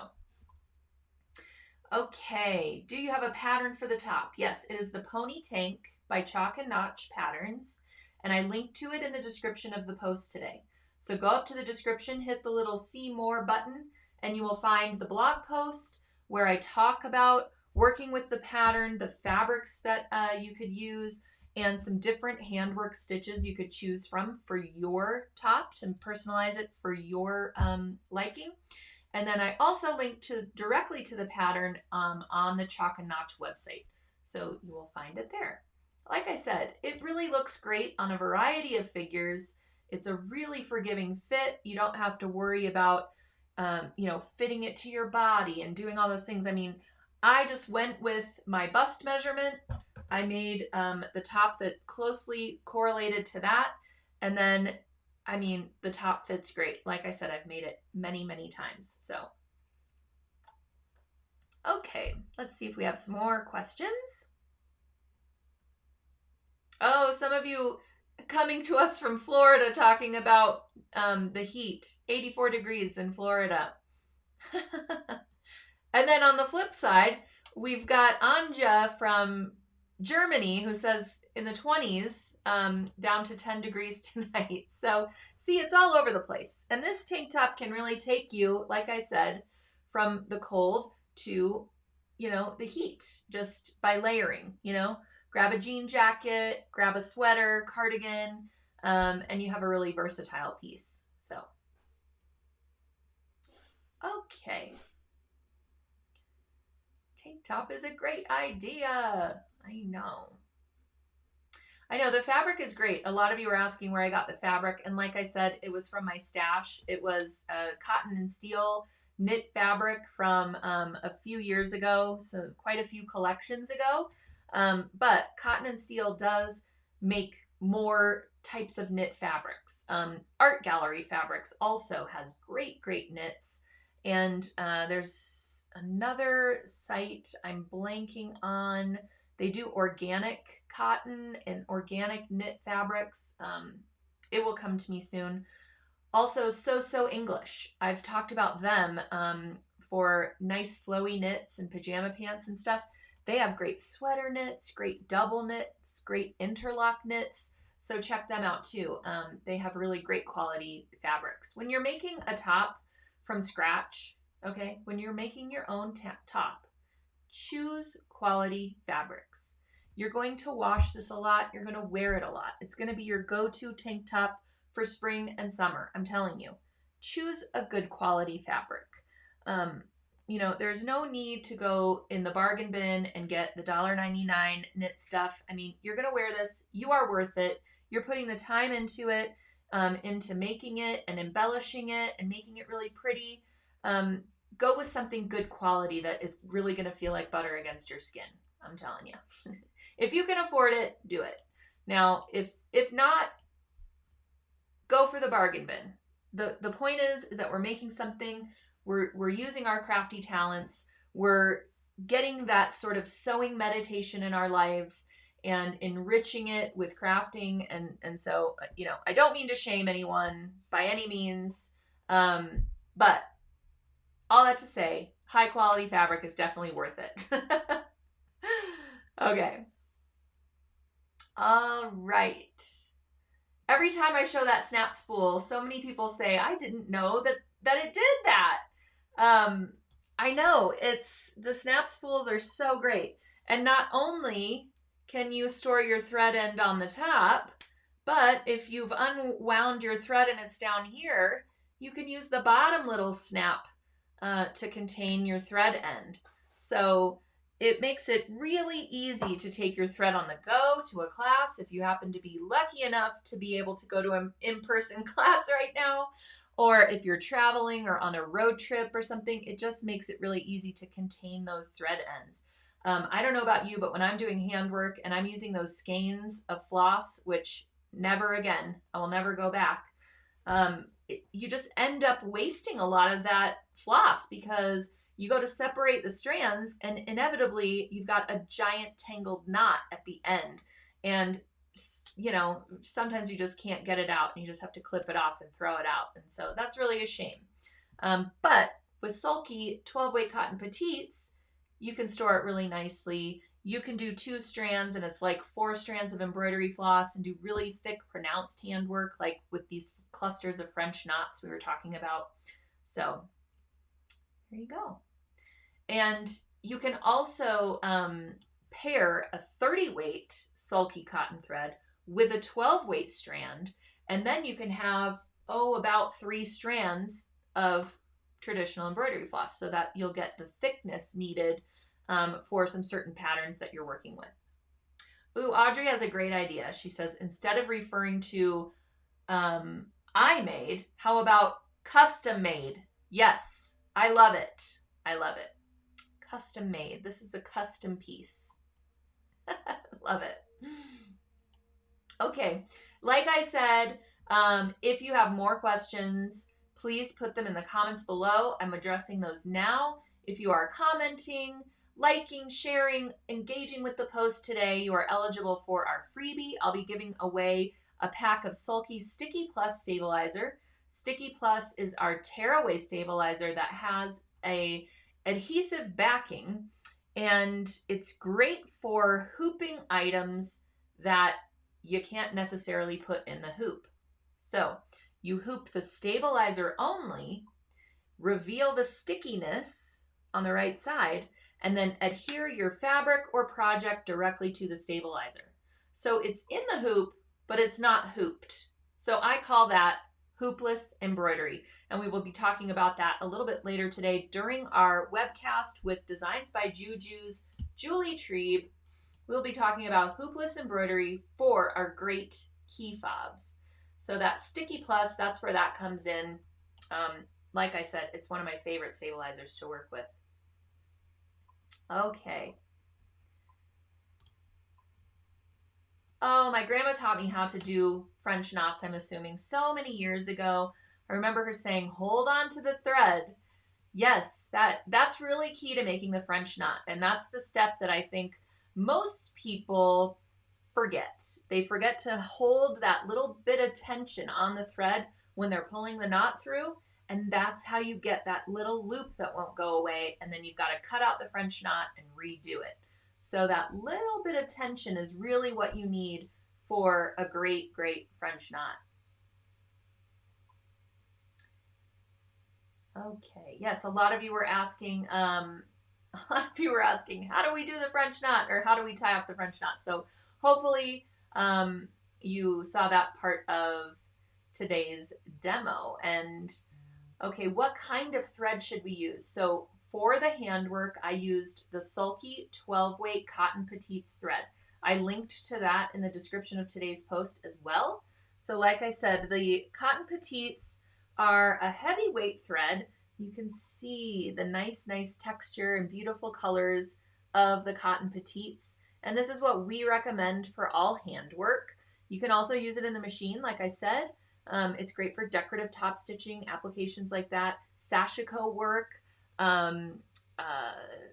okay, do you have a pattern for the top? Yes, it is the Pony Tank by Chalk and Notch Patterns, and I linked to it in the description of the post today. So go up to the description, hit the little See More button, and you will find the blog post where I talk about working with the pattern, the fabrics that you could use, and some different handwork stitches you could choose from for your top to personalize it for your liking. And then I also linked directly to the pattern on the Chalk and Notch website. So you will find it there. Like I said, it really looks great on a variety of figures. It's a really forgiving fit. You don't have to worry about fitting it to your body and doing all those things. I mean, I just went with my bust measurement. I made the top that closely correlated to that. And then, I mean, the top fits great. Like I said, I've made it many, many times. So, okay, let's see if we have some more questions. Oh, some of you coming to us from Florida talking about the heat, 84 degrees in Florida. And then on the flip side, we've got Anja from Germany who says in the 20s, down to 10 degrees tonight. So see, it's all over the place. And this tank top can really take you, like I said, from the cold to, the heat just by layering, grab a jean jacket, grab a sweater, cardigan, and you have a really versatile piece. So, okay. Tank top is a great idea. I know. The fabric is great. A lot of you were asking where I got the fabric. And like I said, it was from my stash. It was cotton and steel knit fabric from a few years ago. So quite a few collections ago. But cotton and steel does make more types of knit fabrics. Art Gallery Fabrics also has great, great knits. And there's another site I'm blanking on. They do organic cotton and organic knit fabrics. It will come to me soon. Also, So English. I've talked about them for nice flowy knits and pajama pants and stuff. They have great sweater knits, great double knits, great interlock knits. So check them out too. They have really great quality fabrics. When you're making a top from scratch, okay, when you're making your own top, choose quality fabrics. You're going to wash this a lot. You're going to wear it a lot. It's going to be your go-to tank top for spring and summer. I'm telling you, choose a good quality fabric. There's no need to go in the bargain bin and get the $1.99 knit stuff. I mean, you're going to wear this. You are worth it. You're putting the time into it, into making it and embellishing it and making it really pretty. Go with something good quality that is really going to feel like butter against your skin. I'm telling you. If you can afford it, do it. Now, if not, go for the bargain bin. The point is that we're making something, we're using our crafty talents, we're getting that sort of sewing meditation in our lives and enriching it with crafting. And so, I don't mean to shame anyone by any means, but all that to say, high quality fabric is definitely worth it. Okay. All right. Every time I show that snap spool, so many people say, I didn't know that it did that. I know, the snap spools are so great. And not only can you store your thread end on the top, but if you've unwound your thread and it's down here, you can use the bottom little snap to contain your thread end. So it makes it really easy to take your thread on the go to a class if you happen to be lucky enough to be able to go to an in-person class right now, or if you're traveling or on a road trip or something. It just makes it really easy to contain those thread ends. I don't know about you, but when I'm doing handwork and I'm using those skeins of floss, which never again, I will never go back, you just end up wasting a lot of that floss because you go to separate the strands and inevitably you've got a giant tangled knot at the end. And, sometimes you just can't get it out and you just have to clip it off and throw it out. And so that's really a shame. But with Sulky 12-weight cotton petites, you can store it really nicely. You can do 2 strands and it's like 4 strands of embroidery floss and do really thick, pronounced handwork, like with these clusters of French knots we were talking about. So there you go. And you can also pair a 30-weight Sulky cotton thread with a 12-weight strand, and then you can have, about 3 strands of traditional embroidery floss so that you'll get the thickness needed for some certain patterns that you're working with. Ooh, Audrey has a great idea. She says, instead of referring to I made, how about custom made? Yes, I love it. I love it. Custom made. This is a custom piece. Love it. Okay, like I said, if you have more questions, please put them in the comments below. I'm addressing those now. If you are commenting, liking, sharing, engaging with the post today, you are eligible for our freebie. I'll be giving away a pack of Sulky Sticky Plus Stabilizer. Sticky Plus is our tearaway stabilizer that has a adhesive backing, and it's great for hooping items that you can't necessarily put in the hoop. So you hoop the stabilizer only, reveal the stickiness on the right side, and then adhere your fabric or project directly to the stabilizer. So it's in the hoop, but it's not hooped. So I call that hoopless embroidery. And we will be talking about that a little bit later today during our webcast with Designs by Juju's Julie Trieb. We'll be talking about hoopless embroidery for our great key fobs. So that Sticky Plus, that's where that comes in. Like I said, it's one of my favorite stabilizers to work with. Okay. Oh, my grandma taught me how to do French knots, I'm assuming, so many years ago. I remember her saying, hold on to the thread. Yes, that's really key to making the French knot. And that's the step that I think most people forget. They forget to hold that little bit of tension on the thread when they're pulling the knot through. And that's how you get that little loop that won't go away. And then you've got to cut out the French knot and redo it. So that little bit of tension is really what you need for a great, great French knot. Okay, yes, a lot of you were asking, how do we do the French knot, or how do we tie up the French knot? So hopefully you saw that part of today's demo. And okay, what kind of thread should we use? So for the handwork, I used the Sulky 12-weight cotton petites thread. I linked to that in the description of today's post as well. So like I said, the cotton petites are a heavyweight thread. You can see the nice texture and beautiful colors of the cotton petites. And this is what we recommend for all handwork. You can also use it in the machine, like I said. It's great for decorative top stitching applications like that, sashiko work,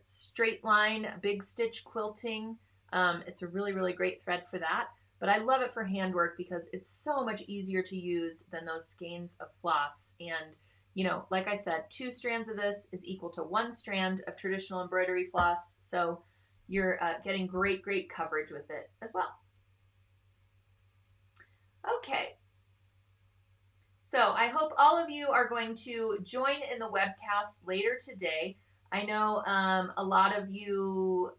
straight line, big stitch quilting. It's a really, really great thread for that. But I love it for handwork because it's so much easier to use than those skeins of floss. And, you know, like I said, 2 strands of this is equal to 1 strand of traditional embroidery floss. So you're getting great, great coverage with it as well. Okay. So I hope all of you are going to join in the webcast later today. I know a lot of you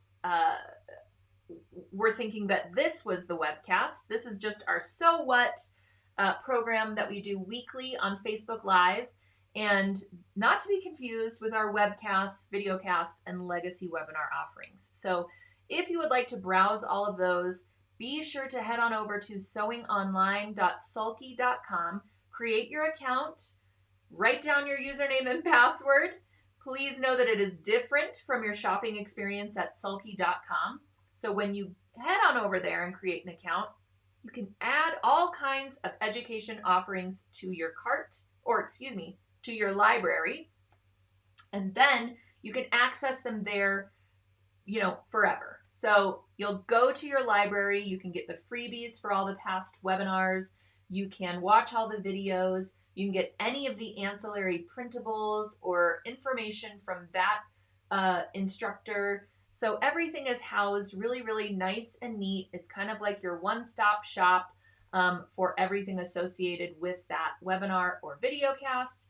were thinking that this was the webcast. This is just our So What program that we do weekly on Facebook Live, and not to be confused with our webcasts, videocasts, and legacy webinar offerings. So if you would like to browse all of those, be sure to head on over to sewingonline.sulky.com, create your account, write down your username and password. Please know that it is different from your shopping experience at sulky.com. So when you head on over there and create an account, you can add all kinds of education offerings to your cart, or excuse me, to your library. And then you can access them there, you know, forever. So you'll go to your library, you can get the freebies for all the past webinars, you can watch all the videos, you can get any of the ancillary printables or information from that instructor. So everything is housed really, really nice and neat. It's kind of like your one-stop shop for everything associated with that webinar or videocast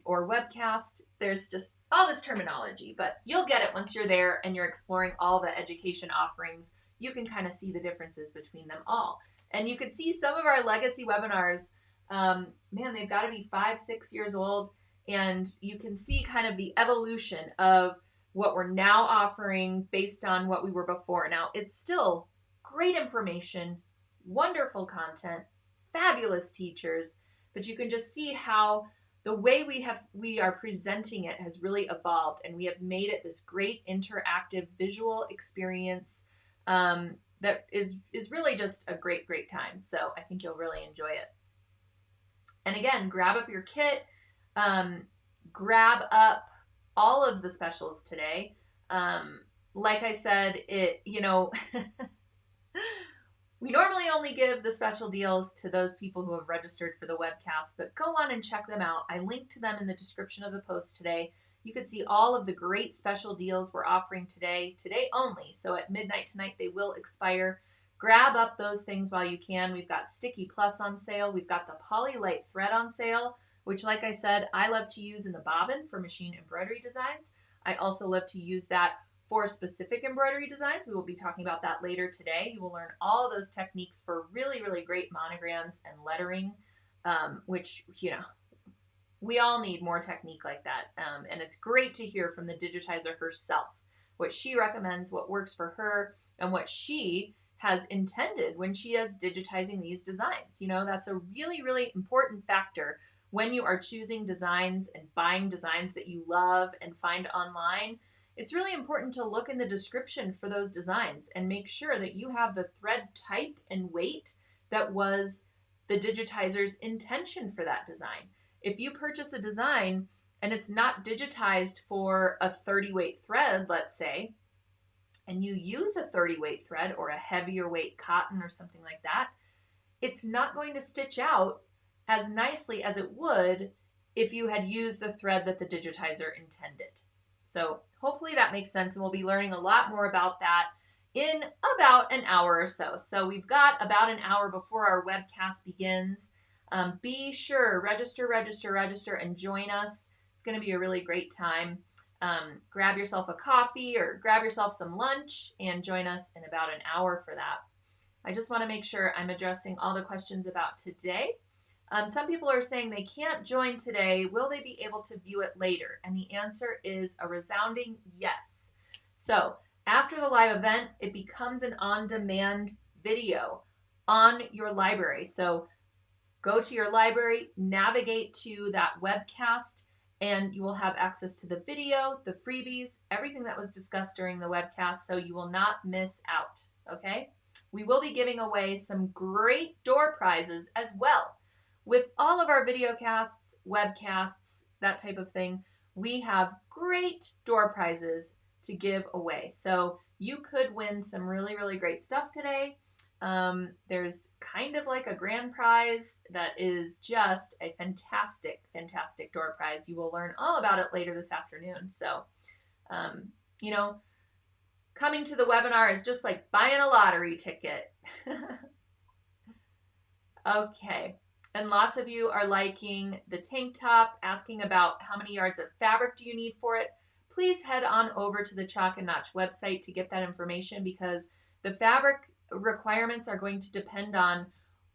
or webcast. There's just all this terminology, but you'll get it once you're there and you're exploring all the education offerings. You can kind of see the differences between them all. And you can see some of our legacy webinars, man, they've got to be 5-6 years old. And you can see kind of the evolution of what we're now offering based on what we were before. Now, it's still great information, wonderful content, fabulous teachers, but you can just see how the way we are presenting it has really evolved, and we have made it this great interactive visual experience that is really just a great, great time. So I think you'll really enjoy it. And again, grab up your kit, grab up all of the specials today. Like I said, We normally only give the special deals to those people who have registered for the webcast, but go on and check them out. I linked to them in the description of the post today. You can see all of the great special deals we're offering today only. So at midnight tonight, they will expire. Grab up those things while you can. We've got Sticky Plus on sale. We've got the Poly Light Thread on sale, which, like I said, I love to use in the bobbin for machine embroidery designs. I also love to use that for specific embroidery designs. We will be talking about that later today. You will learn all of those techniques for really, really great monograms and lettering, which, we all need more technique like that. And it's great to hear from the digitizer herself, what she recommends, what works for her, and what she has intended when she is digitizing these designs. That's a really, really important factor when you are choosing designs and buying designs that you love and find online. It's really important to look in the description for those designs and make sure that you have the thread type and weight that was the digitizer's intention for that design. If you purchase a design and it's not digitized for a 30 weight thread, let's say, and you use a 30 weight thread or a heavier weight cotton or something like that, it's not going to stitch out as nicely as it would if you had used the thread that the digitizer intended. So hopefully that makes sense, and we'll be learning a lot more about that in about an hour or so. So we've got about an hour before our webcast begins. Be sure, register, and join us. It's going to be a really great time. Grab yourself a coffee or grab yourself some lunch and join us in about an hour for that. I just want to make sure I'm addressing all the questions about today. Some people are saying they can't join today. Will they be able to view it later? And the answer is a resounding yes. So after the live event, it becomes an on-demand video on your library. So go to your library, navigate to that webcast, and you will have access to the video, the freebies, everything that was discussed during the webcast, so you will not miss out, okay? We will be giving away some great door prizes as well. With all of our videocasts, webcasts, that type of thing, we have great door prizes to give away. So you could win some really, really great stuff today. There's kind of like a grand prize that is just a fantastic, fantastic door prize. You will learn all about it later this afternoon. So, coming to the webinar is just like buying a lottery ticket. Okay. And lots of you are liking the tank top, asking about how many yards of fabric do you need for it. Please head on over to the Chalk and Notch website to get that information, because the fabric requirements are going to depend on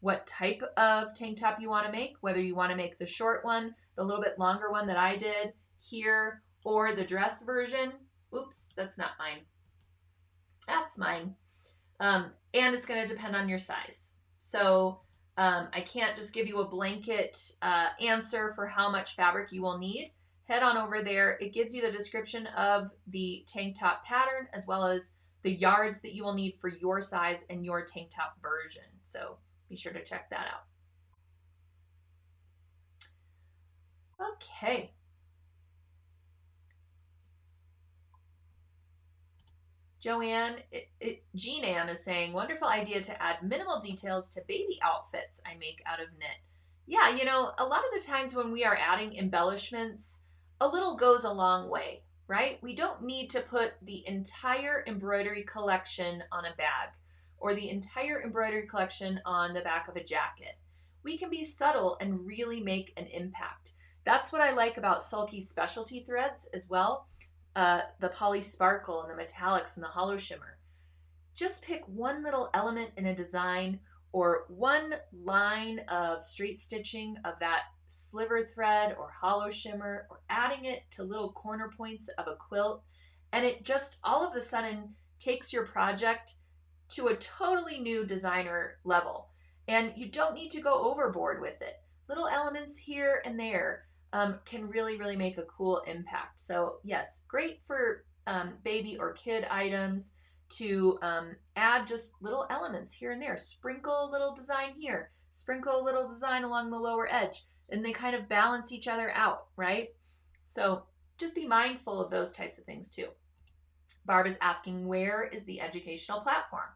what type of tank top you want to make, whether you want to make the short one, the little bit longer one that I did here, or the dress version. Oops, that's not mine. That's mine. And it's going to depend on your size. So I can't just give you a blanket answer for how much fabric you will need. Head on over there. It gives you the description of the tank top pattern as well as the yards that you will need for your size and your tank top version. So be sure to check that out. Okay. Jean Ann is saying, wonderful idea to add minimal details to baby outfits I make out of knit. Yeah, a lot of the times when we are adding embellishments, a little goes a long way, right? We don't need to put the entire embroidery collection on a bag or the entire embroidery collection on the back of a jacket. We can be subtle and really make an impact. That's what I like about Sulky specialty threads as well. The poly sparkle and the metallics and the hollow shimmer. Just pick one little element in a design or one line of straight stitching of that sliver thread or hollow shimmer, or adding it to little corner points of a quilt, and it just all of a sudden takes your project to a totally new designer level. And you don't need to go overboard with it. Little elements here and there can really, really make a cool impact. So yes, great for baby or kid items to add just little elements here and there. Sprinkle a little design here, sprinkle a little design along the lower edge, and they kind of balance each other out, right? So just be mindful of those types of things too. Barb is asking, where is the educational platform?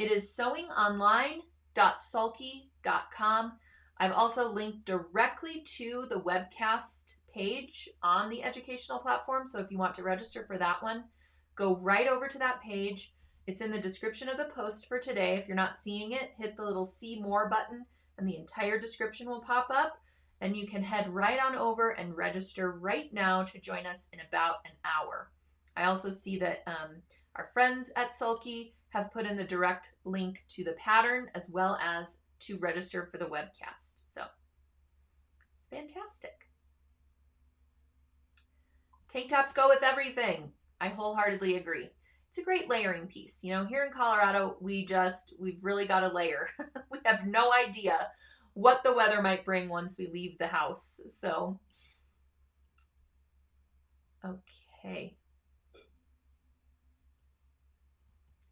It is sewingonline.sulky.com. I've also linked directly to the webcast page on the educational platform. So if you want to register for that one, go right over to that page. It's in the description of the post for today. If you're not seeing it, hit the little see more button and the entire description will pop up. And you can head right on over and register right now to join us in about an hour. I also see that our friends at Sulky have put in the direct link to the pattern as well as to register for the webcast. So it's fantastic. Tank tops go with everything. I wholeheartedly agree. It's a great layering piece. You know, here in Colorado, we've really got a layer. We have no idea what the weather might bring once we leave the house. So, okay.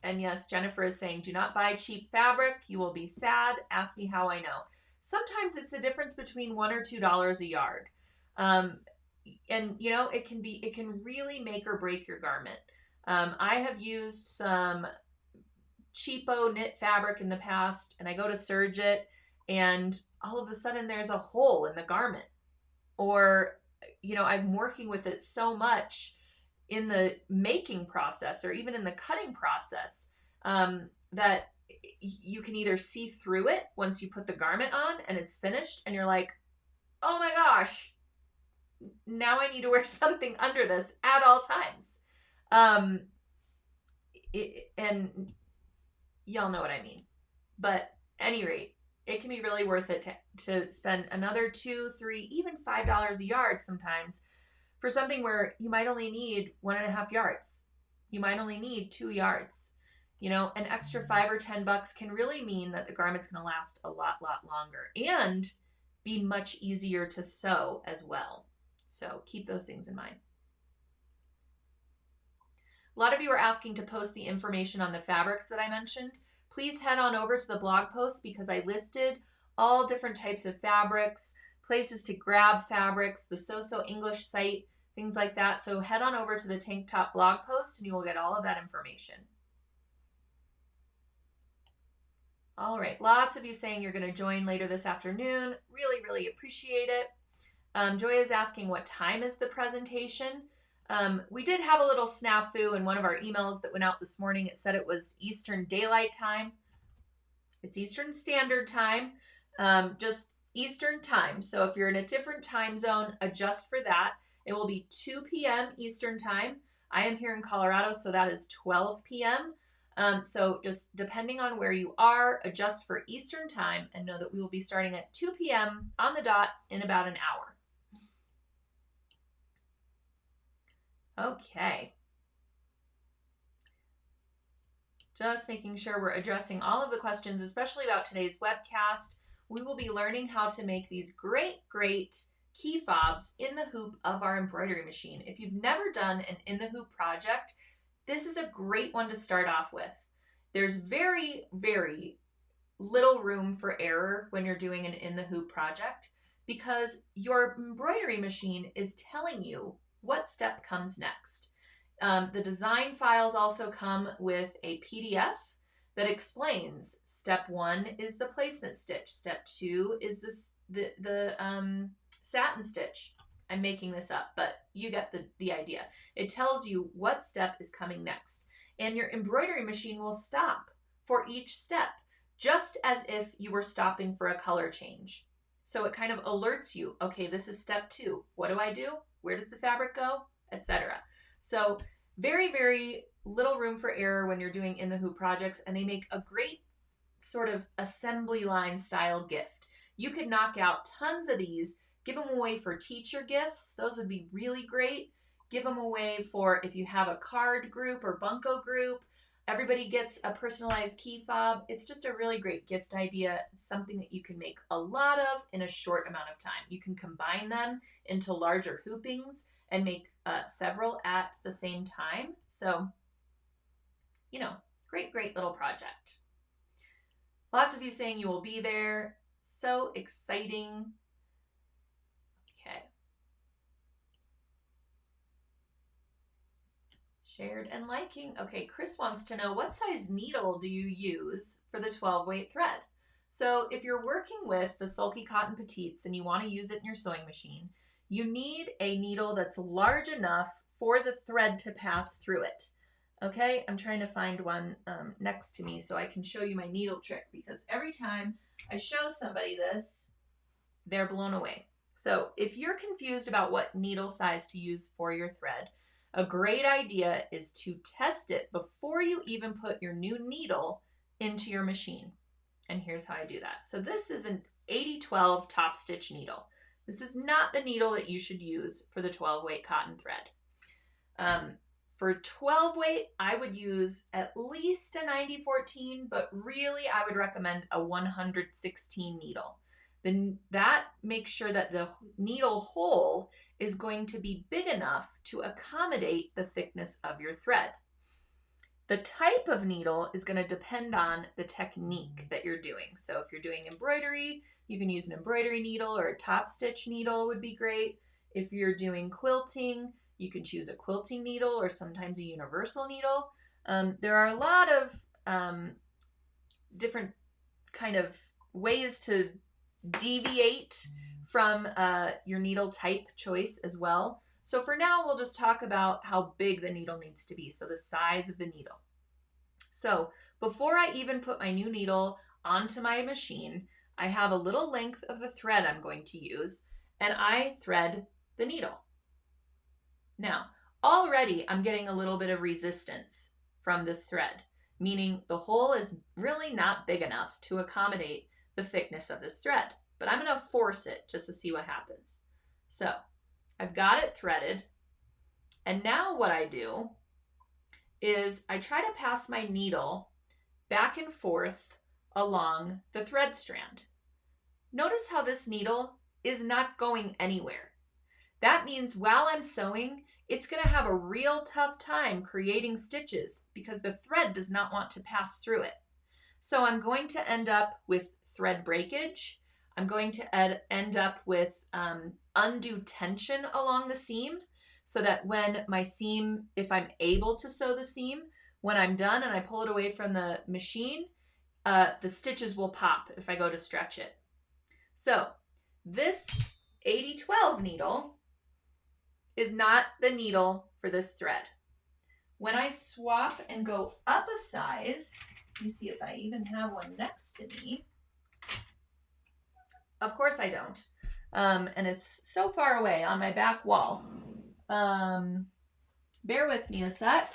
And yes, Jennifer is saying, do not buy cheap fabric. You will be sad. Ask me how I know. Sometimes it's a difference between $1 or $2 a yard. And you know, it can really make or break your garment. I have used some cheapo knit fabric in the past, and I go to serge it, and all of a sudden there's a hole in the garment. Or, you know, I'm working with it so much in the making process or even in the cutting process that you can either see through it once you put the garment on and it's finished, and you're like, oh my gosh, now I need to wear something under this at all times. And y'all know what I mean. But at any rate, it can be really worth it to spend another $2, $3, even $5 a yard sometimes for something where you might only need 1.5 yards. You might only need 2 yards. You know, an extra $5 or $10 can really mean that the garment's going to last a lot longer and be much easier to sew as well. So keep those things in mind. A lot of you are asking to post the information on the fabrics that I mentioned. Please head on over to the blog post because I listed all different types of fabrics, places to grab fabrics, the So English site, things like that. So head on over to the Tank Top blog post and you will get all of that information. All right, lots of you saying you're going to join later this afternoon. Really appreciate it. Joy is asking what time is the presentation. We did have a little snafu in one of our emails that went out this morning. It said it was Eastern Daylight Time. It's Eastern Standard Time, just Eastern Time. So if you're in a different time zone, adjust for that. It will be 2 p.m. Eastern Time. I am here in Colorado, so that is 12 p.m. So just depending on where you are, adjust for Eastern Time and know that we will be starting at 2 p.m. on the dot in about an hour. Okay. Just making sure we're addressing all of the questions, especially about today's webcast. We will be learning how to make these great key fobs in the hoop of our embroidery machine. If you've never done an in the hoop project, this is a great one to start off with. There's very little room for error when you're doing an in the hoop project because your embroidery machine is telling you what step comes next. The design files also come with a PDF that explains step 1 is the placement stitch, step 2 is the satin stitch. I'm making this up, but you get the idea. It tells you what step is coming next, and your embroidery machine will stop for each step, just as if you were stopping for a color change. So it kind of alerts you, okay, this is step 2. What do I do? Where does the fabric go? Etc. So very little room for error when you're doing in the hoop projects, and they make a great sort of assembly line style gift. You could knock out tons of these, give them away for teacher gifts. Those would be really great. Give them away for if you have a card group or bunko group. Everybody gets a personalized key fob. It's just a really great gift idea, something that you can make a lot of in a short amount of time. You can combine them into larger hoopings and make several at the same time. So, you know, great little project. Lots of you saying you will be there. So exciting. Okay. Shared and liking. Okay, Chris wants to know, what size needle do you use for the 12 weight thread? So if you're working with the sulky cotton petites and you want to use it in your sewing machine, you need a needle that's large enough for the thread to pass through it. Okay, I'm trying to find one next to me so I can show you my needle trick, because every time I show somebody this, they're blown away. So if you're confused about what needle size to use for your thread, a great idea is to test it before you even put your new needle into your machine. And here's how I do that. So this is an 80-12 top stitch needle. This is not the needle that you should use for the 12 weight cotton thread. For 12 weight, I would use at least a 90-14, but really I would recommend a 116 needle. Then that makes sure that the needle hole is going to be big enough to accommodate the thickness of your thread. The type of needle is going to depend on the technique that you're doing. So if you're doing embroidery, you can use an embroidery needle, or a top stitch needle would be great. If you're doing quilting, you can choose a quilting needle or sometimes a universal needle. There are a lot of different kind of ways to deviate from your needle type choice as well. So for now, we'll just talk about how big the needle needs to be, so the size of the needle. So before I even put my new needle onto my machine, I have a little length of the thread I'm going to use, and I thread the needle. Now, already I'm getting a little bit of resistance from this thread, meaning the hole is really not big enough to accommodate the thickness of this thread, but I'm going to force it just to see what happens. So I've got it threaded, and now what I do is I try to pass my needle back and forth along the thread strand. Notice how this needle is not going anywhere. That means while I'm sewing, it's going to have a real tough time creating stitches because the thread does not want to pass through it. So I'm going to end up with thread breakage. I'm going to end up with undue tension along the seam, so that when my seam, if I'm able to sew the seam, when I'm done and I pull it away from the machine, the stitches will pop if I go to stretch it. So this 80-12 needle is not the needle for this thread. When I swap and go up a size, let me see if I even have one next to me. Of course I don't. And it's so far away on my back wall. Bear with me a sec.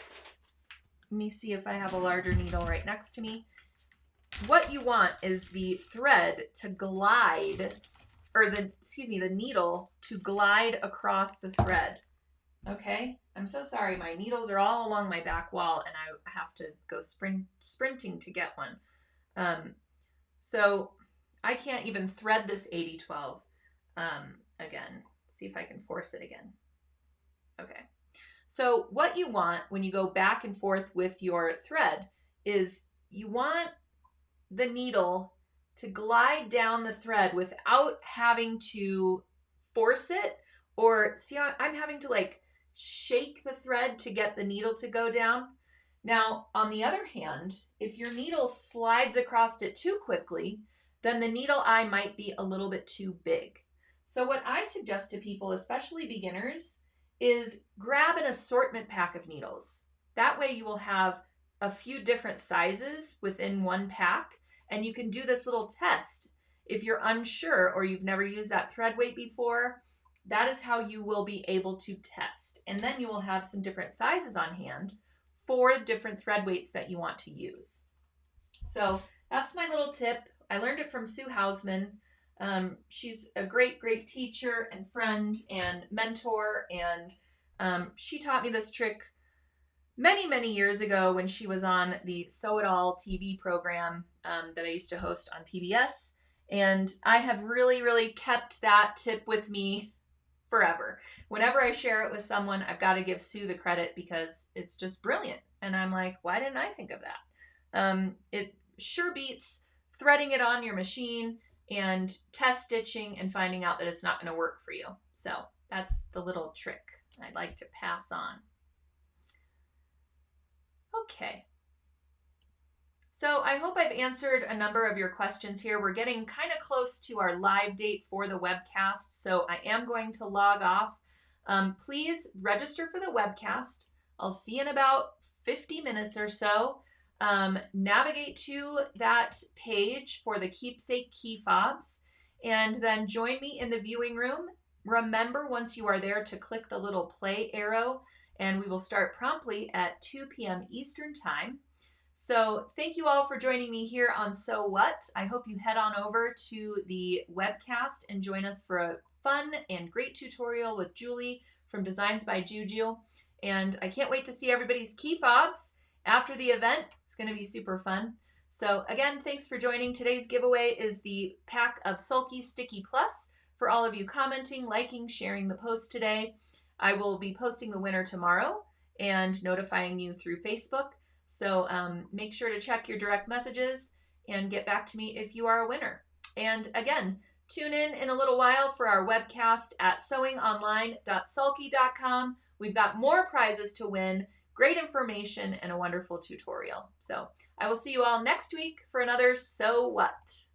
Let me see if I have a larger needle right next to me. What you want is the thread to glide, or the needle to glide across the thread. Okay? I'm so sorry. My needles are all along my back wall and I have to go sprinting to get one. So I can't even thread this 80-12 again. See if I can force it again. Okay. So what you want when you go back and forth with your thread is you want the needle to glide down the thread without having to force it, or see how I'm having to like shake the thread to get the needle to go down. Now, on the other hand, if your needle slides across it too quickly, then the needle eye might be a little bit too big. So what I suggest to people, especially beginners, is grab an assortment pack of needles. That way you will have a few different sizes within one pack, and you can do this little test. If you're unsure or you've never used that thread weight before, that is how you will be able to test. And then you will have some different sizes on hand for different thread weights that you want to use. So that's my little tip. I learned it from Sue Hausman. She's a great, great teacher and friend and mentor. And she taught me this trick many, many years ago when she was on the Sew It All TV program that I used to host on PBS. And I have really, really kept that tip with me forever. Whenever I share it with someone, I've got to give Sue the credit because it's just brilliant. And I'm like, why didn't I think of that? It sure beats threading it on your machine and test stitching and finding out that it's not going to work for you. So that's the little trick I'd like to pass on. Okay. So I hope I've answered a number of your questions here. We're getting kind of close to our live date for the webcast, so I am going to log off. Please register for the webcast. I'll see you in about 50 minutes or so. Navigate to that page for the keepsake key fobs, and then join me in the viewing room. Remember, once you are there, to click the little play arrow, and we will start promptly at 2 p.m. Eastern Time. So thank you all for joining me here on So What. I hope you head on over to the webcast and join us for a fun and great tutorial with Julie from Designs by Juju. And I can't wait to see everybody's key fobs after the event. It's going to be super fun. So again, thanks for joining. Today's giveaway is the pack of Sulky Sticky Plus for all of you commenting, liking, sharing the post today. I will be posting the winner tomorrow and notifying you through Facebook. So make sure to check your direct messages and get back to me if you are a winner. And again, tune in a little while for our webcast at sewingonline.sulky.com. We've got more prizes to win, great information, and a wonderful tutorial. So I will see you all next week for another So What?